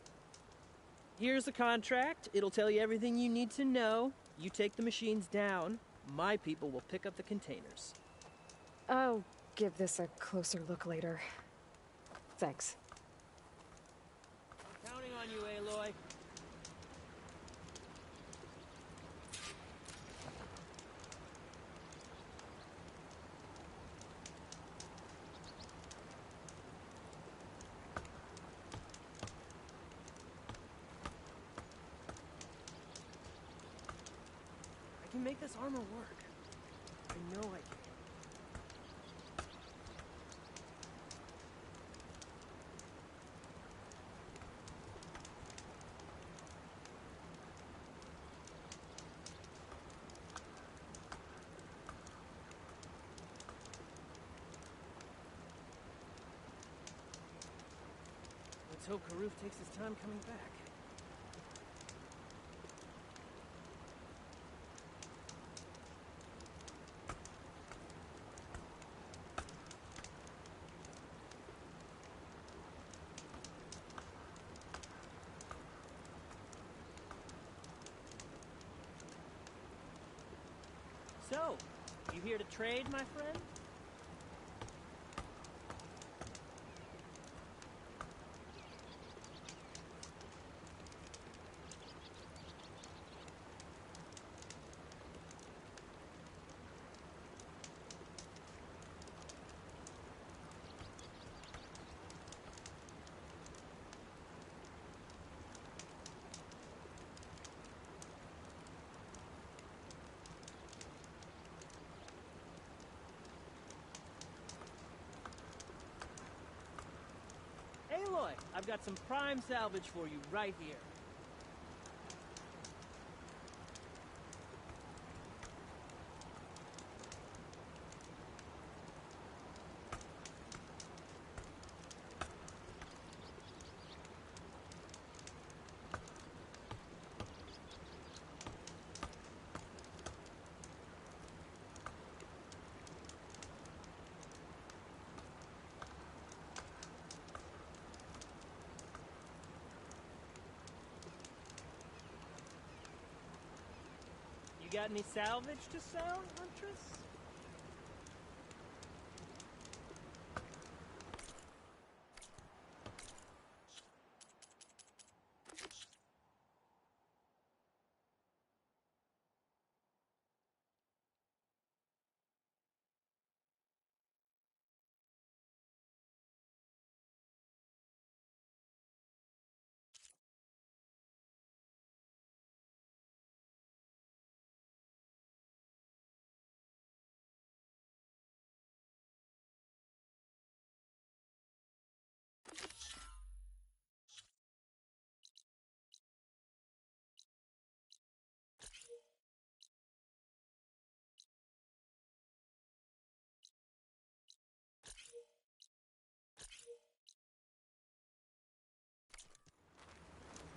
Here's the contract. It'll tell you everything you need to know. You take the machines down. My people will pick up the containers. I'll give this a closer look later. Thanks. Counting on you, Aloy. I can make this armor work. I know I can. Let's hope Karuf takes his time coming back. So, you here to trade, my friend? Aloy, I've got some prime salvage for you right here. got any salvage to sell, Huntress?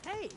Hey!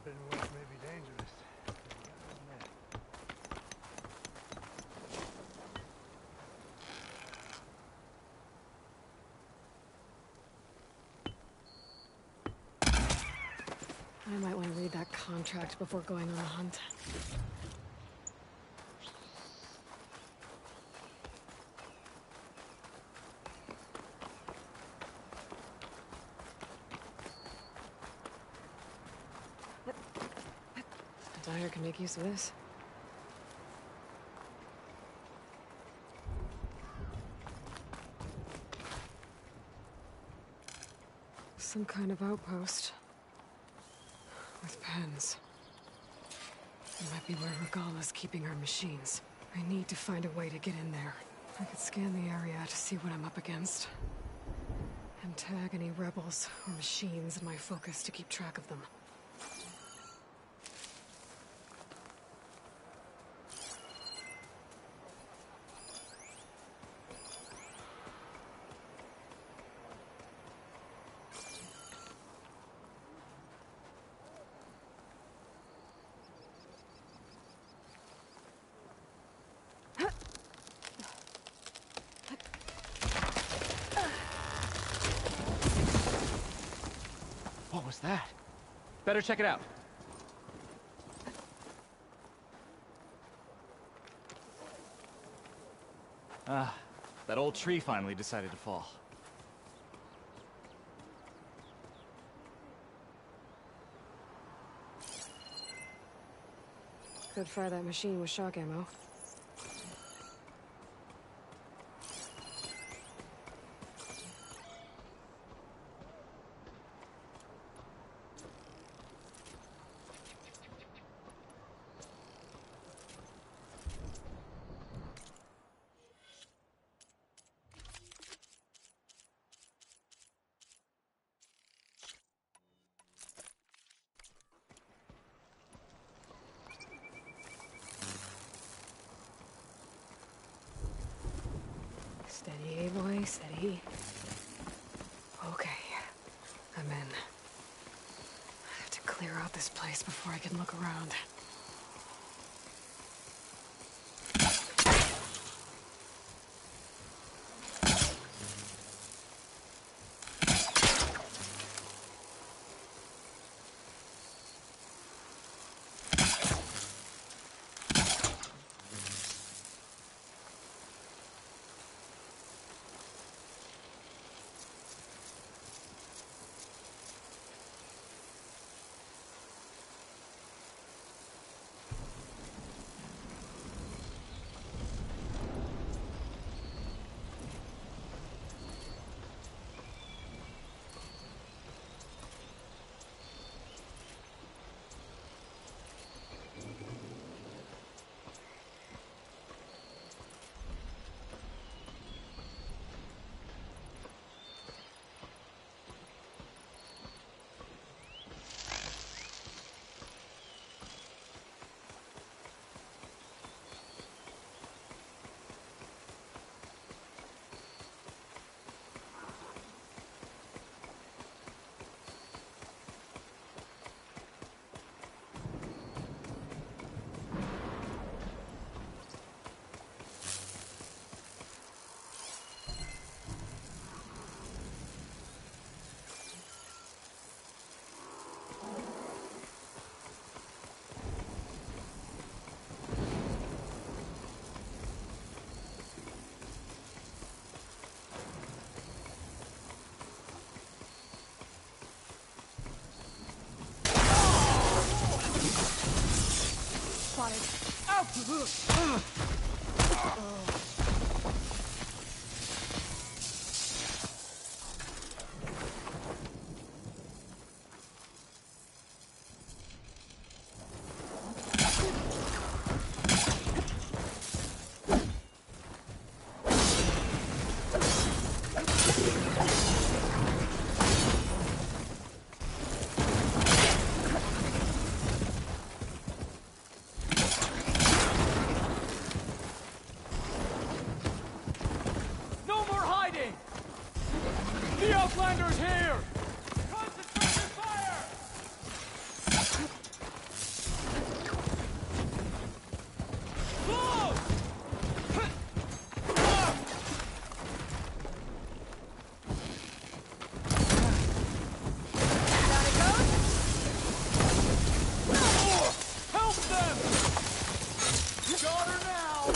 Forbidden West may be dangerous. I might want to read that contract before going on the hunt. Dyer can make use of this. Some kind of outpost. With pens. It might be where Regala's keeping her machines. I need to find a way to get in there. I could scan the area to see what I'm up against. And tag any rebels or machines in my focus to keep track of them. that? Better check it out. Ah, that old tree finally decided to fall. Could fire that machine with shock ammo. Steady, boy, steady. Okay, I'm in. I have to clear out this place before I can look around. The Outlander's here! Concentration fire! Close! Help them! Got her now!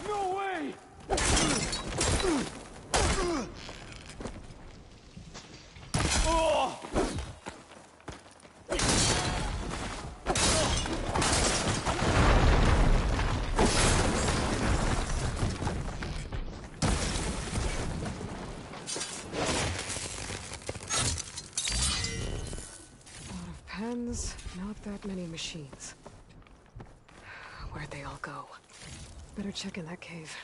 No way! Oh! That many machines. Where'd they all go? Better check in that cave.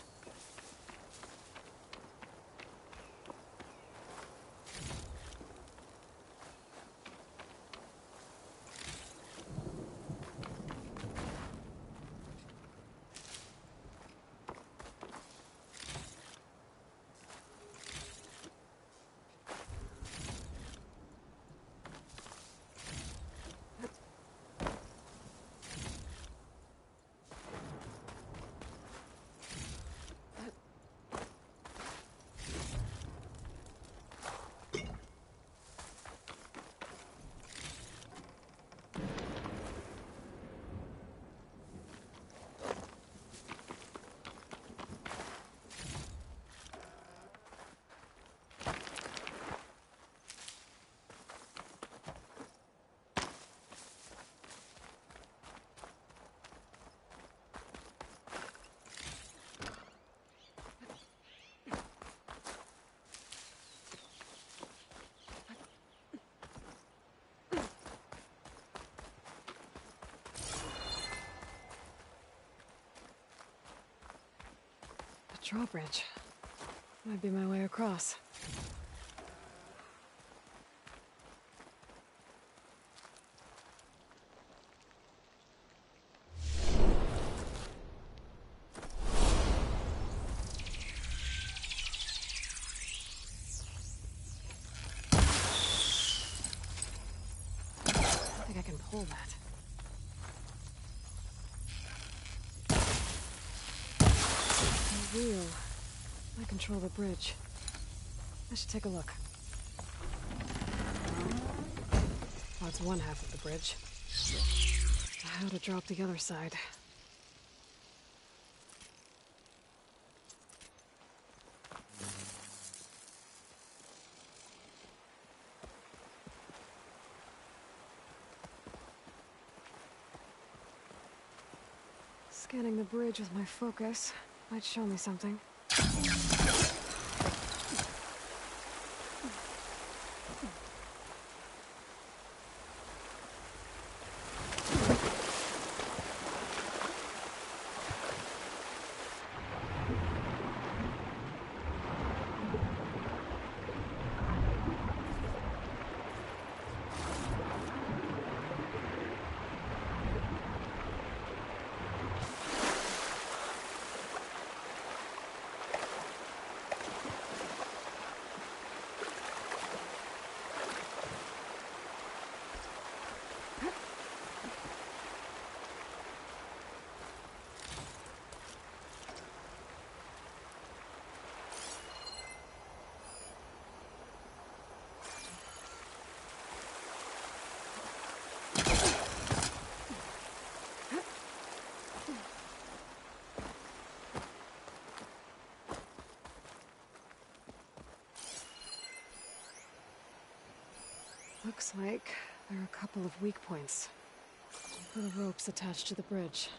Drawbridge. Might be my way across. I think I can pull that. A wheel. I control the bridge. I should take a look. Oh, it's one half of the bridge. How to drop the other side. Scanning the bridge with my focus might show me something. Looks like there are a couple of weak points. For the ropes attached to the bridge.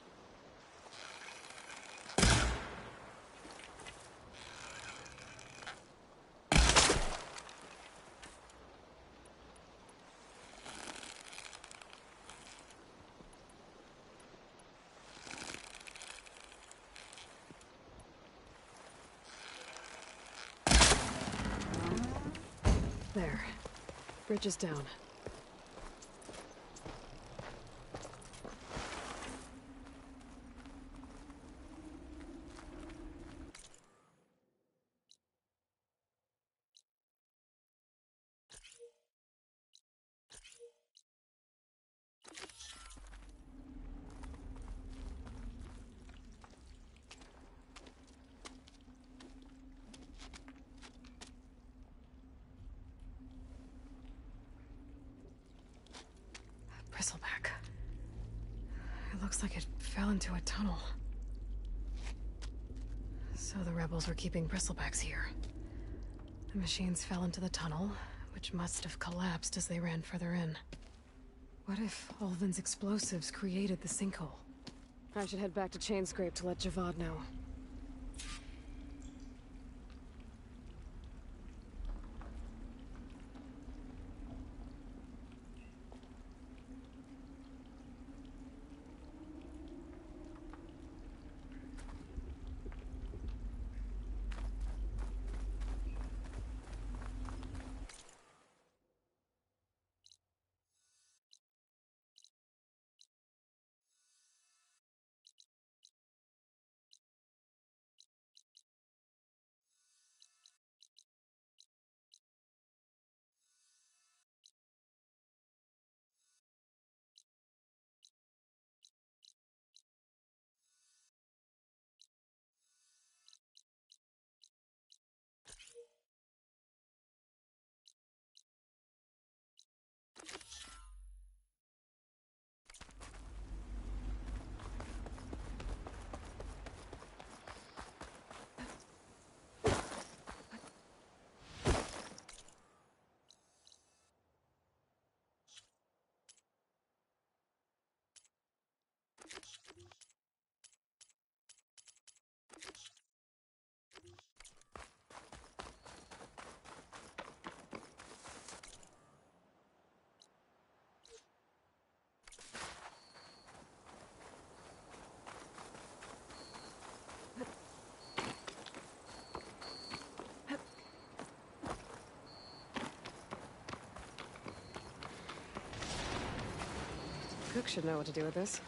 There. Bridge is down. Bristleback. It looks like it fell into a tunnel. So the rebels were keeping bristlebacks here. The machines fell into the tunnel, which must have collapsed as they ran further in. What if Ulvin's explosives created the sinkhole? I should head back to Chainscrape to let Javad know. cook should know what to do with this.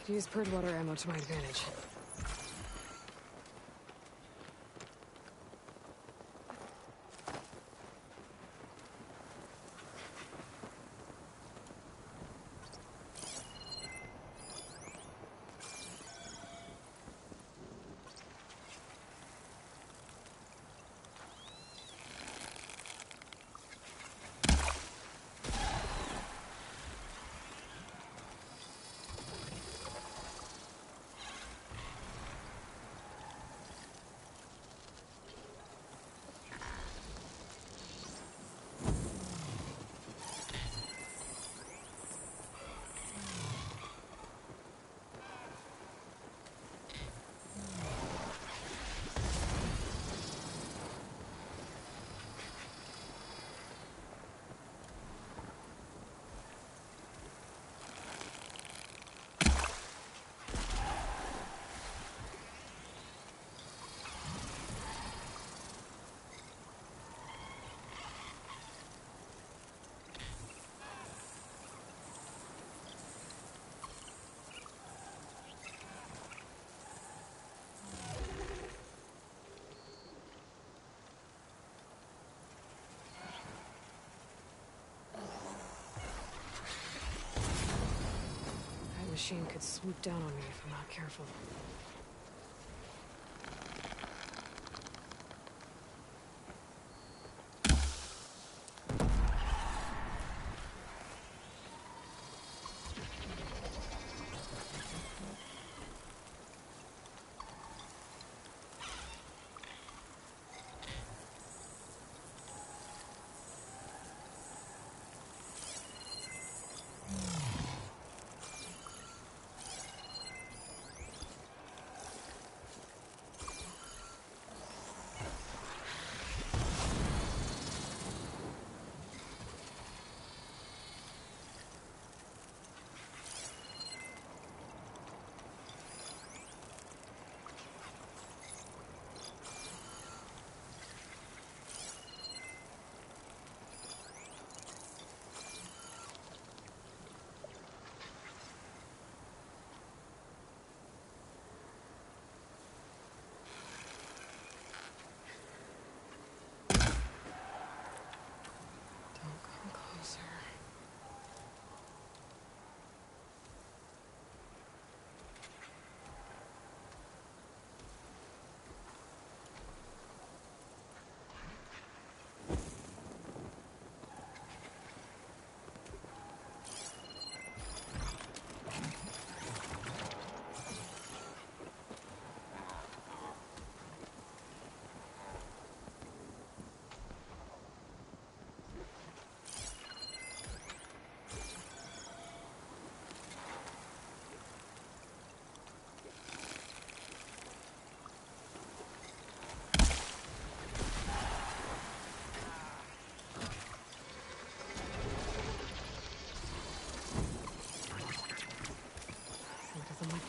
Use purge water ammo to my advantage. Machine could swoop down on me if I'm not careful.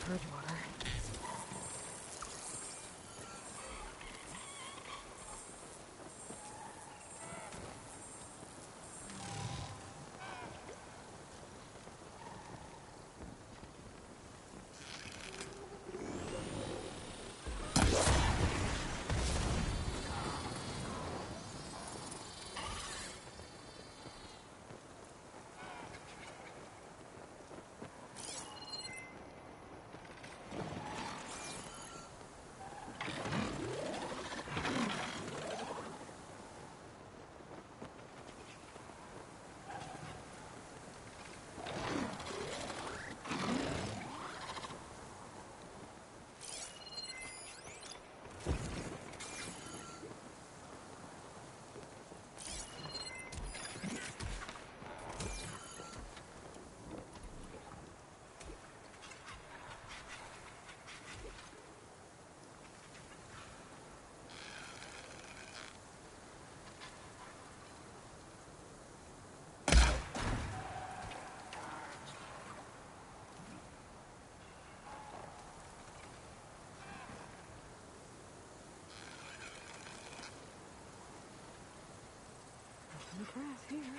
Purge water. breath here.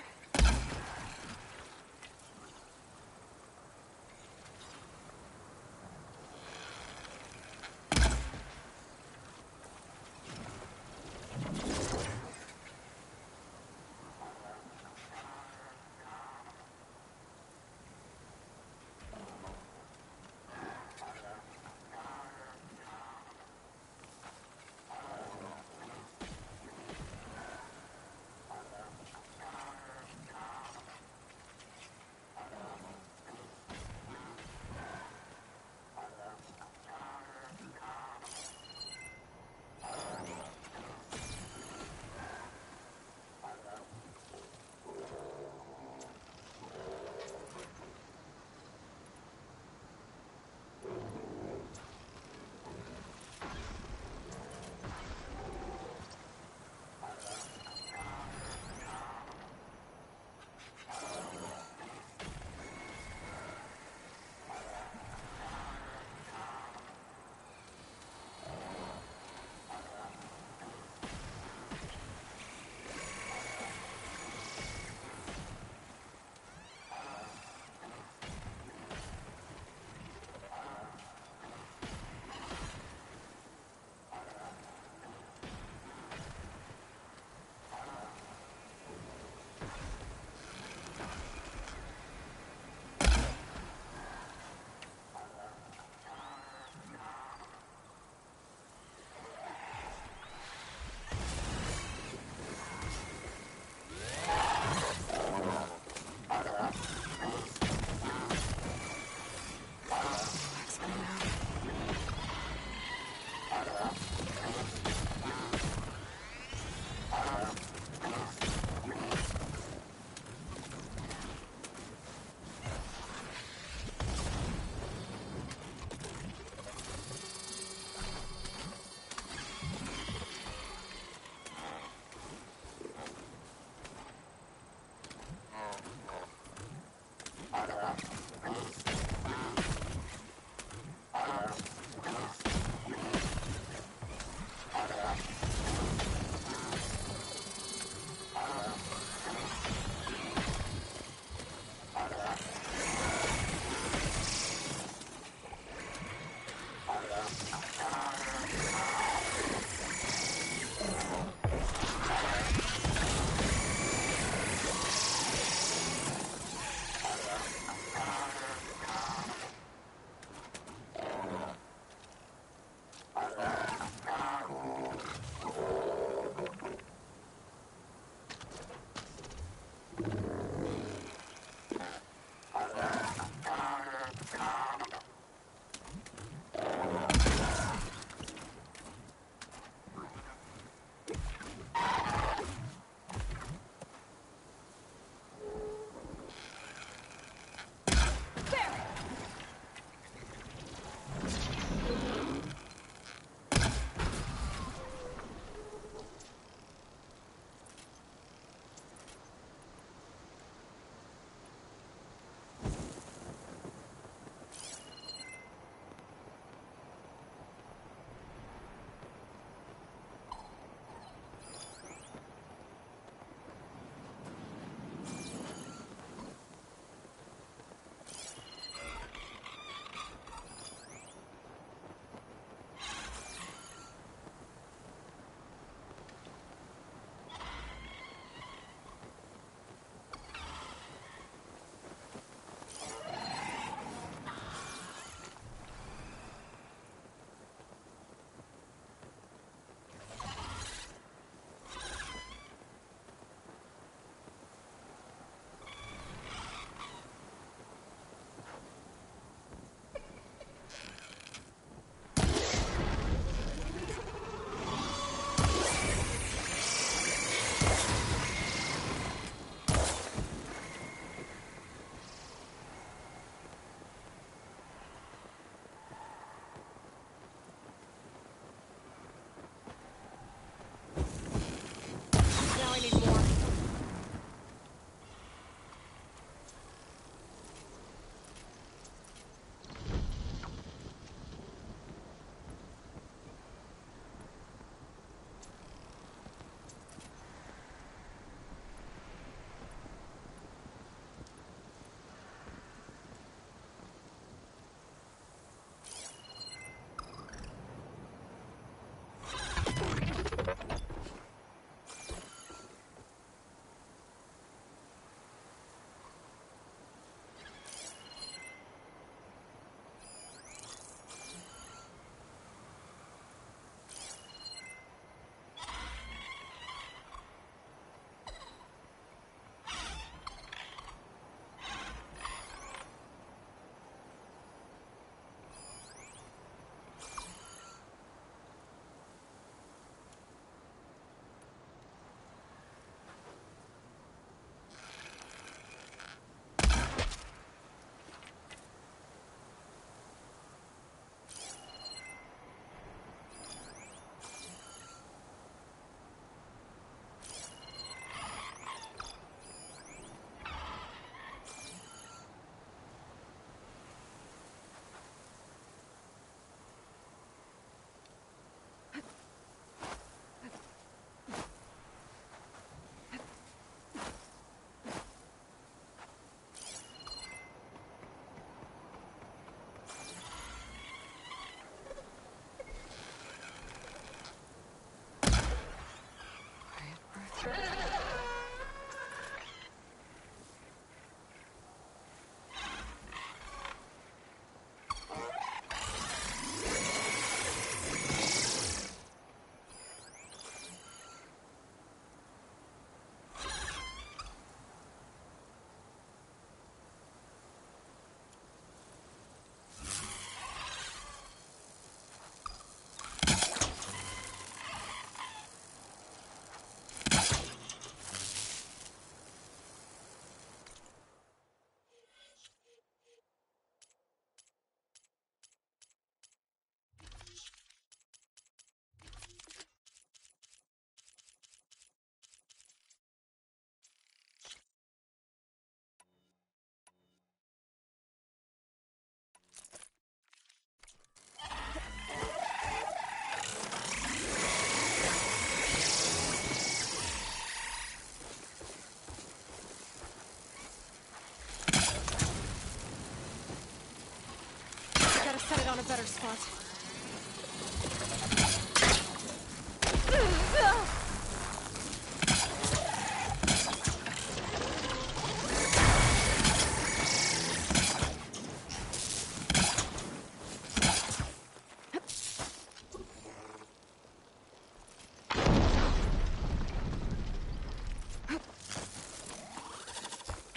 set it on a better spot.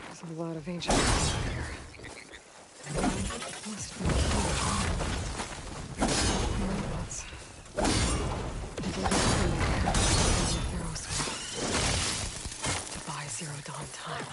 There's a lot of ancient stuff here. Must have been huge. Robots. They gave everything they had to the Theros to buy Zero Dawn time.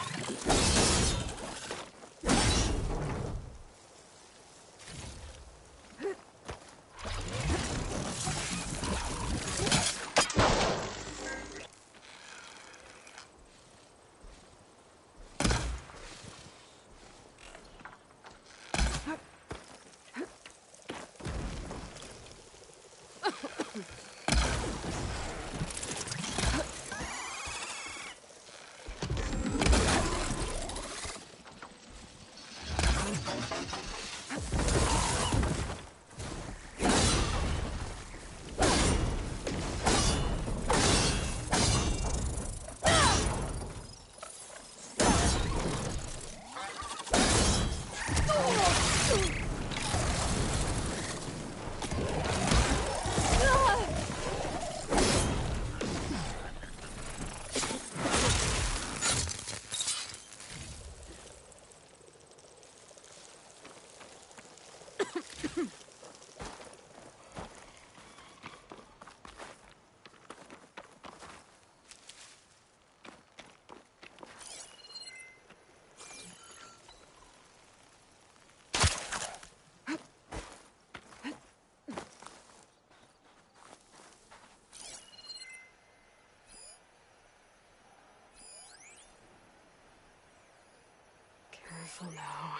Careful now.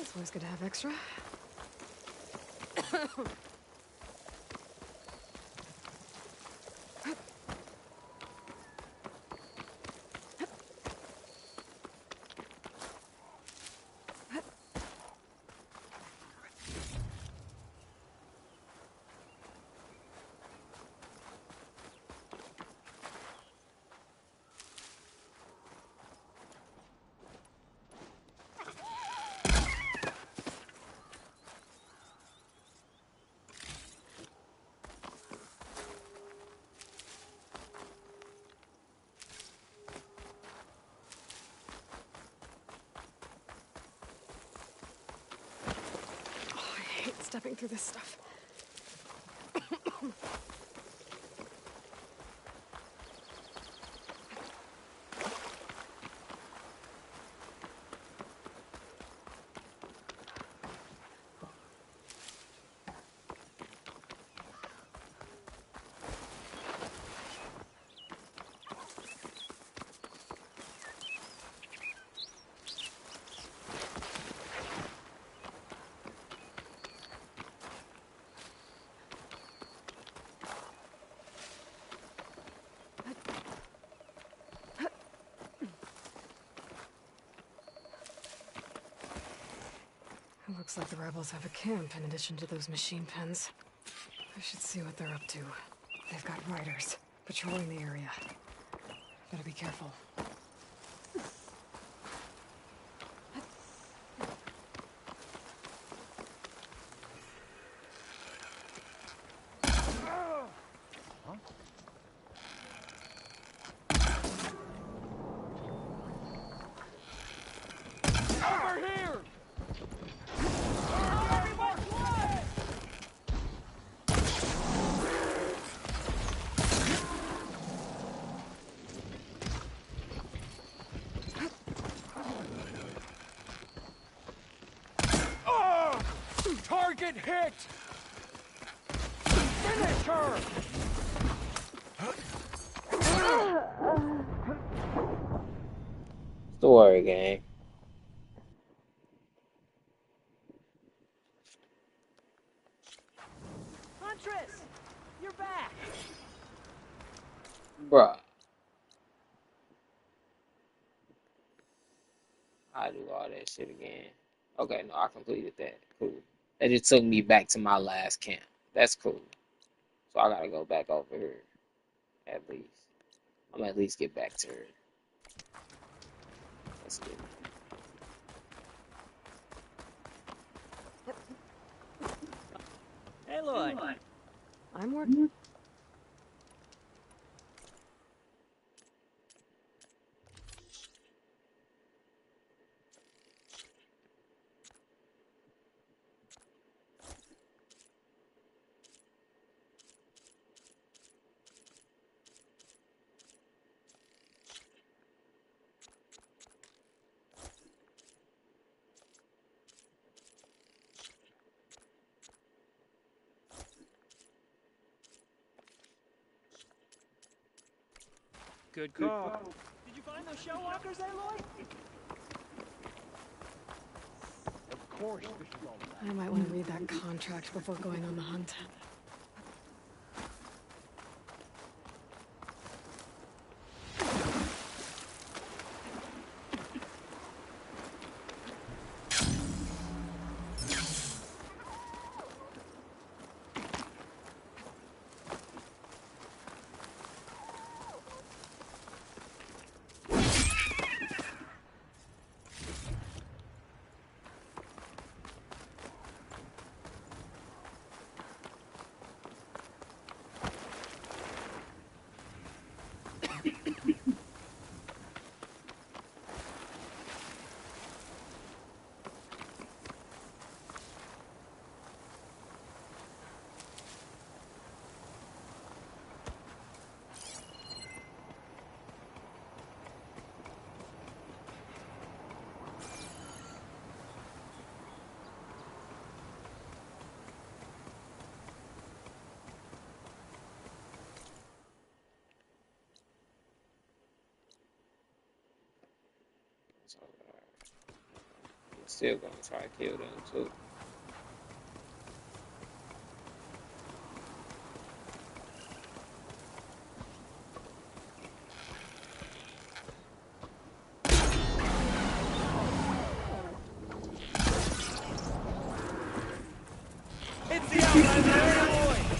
It's always good to have extra. Stepping through this stuff. It looks like the rebels have a camp in addition to those machine pens. I should see what they're up to. They've got riders patrolling the area. Better be careful. Over here! Target hit! Finish her! Story game. Huntress! You're back! Bruh. I do all that shit again. Okay, no, I completed that. Cool. That just took me back to my last camp. That's cool. So I gotta go back over here. At least. I'm gonna at least get back to her. Let's get it. Aloy! I'm working. Good call. Did you find those shell walkers, Aloy? Of course, this is all about. I might want to read that contract before going on the hunt. So, I'm still gonna try to kill them too. It's the outside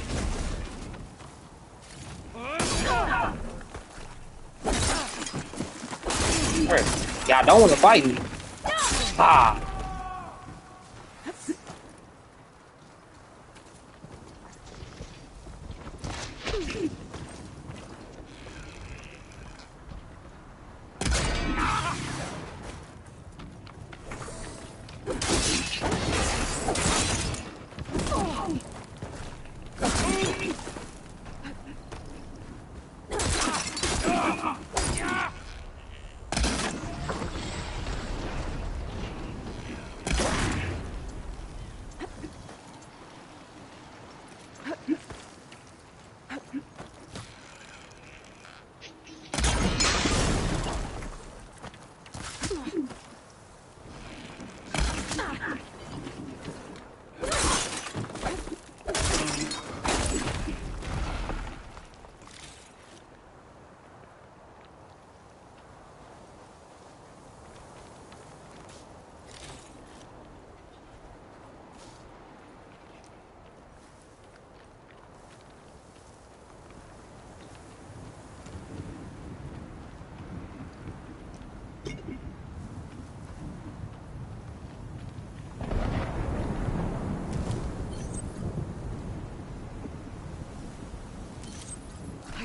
Y'all don't want to fight me. Ah.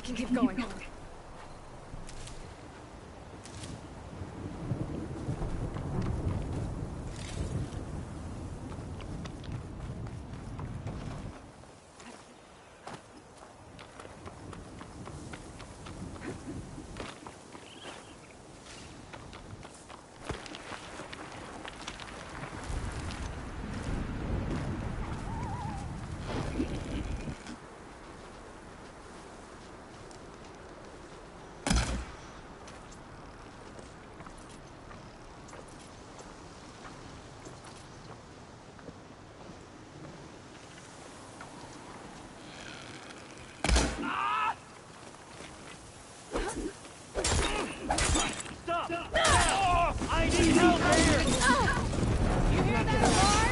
can keep going. I need help here! You hear that alarm?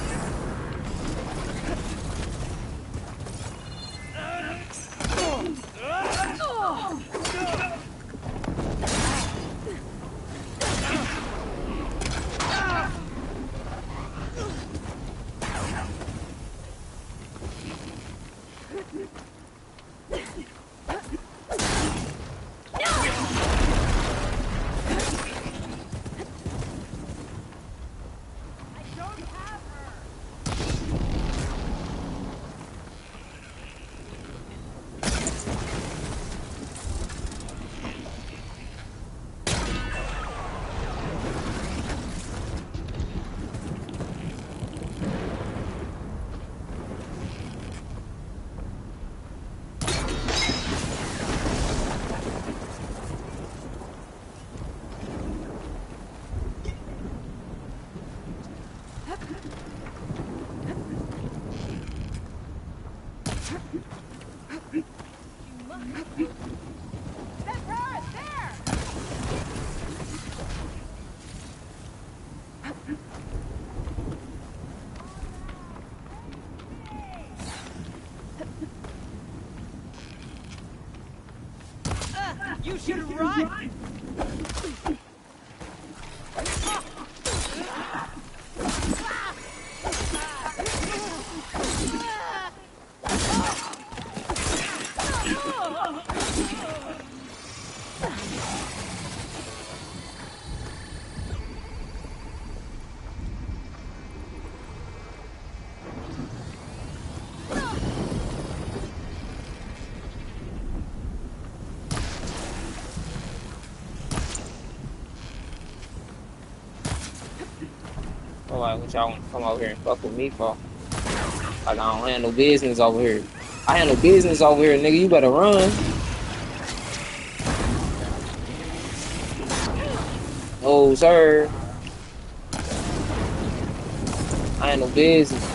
You should run! I'm like, what y'all want to come over here and fuck with me for? Like, I don't handle business over here. I handle business over here, nigga. You better run. Oh, sir. I handle business.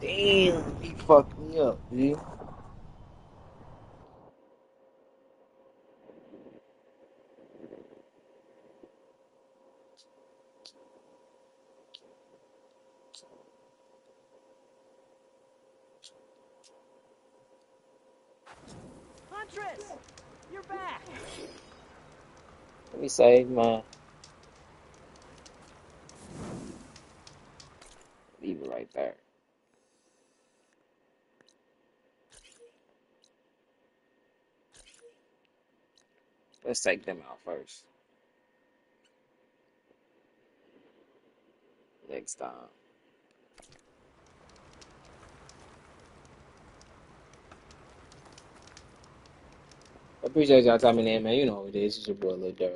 Damn, he fucked me up, dude. Huntress! You're back! Let me save my. Leave it right there. Let's take them out first. Next time. I appreciate y'all coming in, man. You know what it is. It's your boy Lil Durk.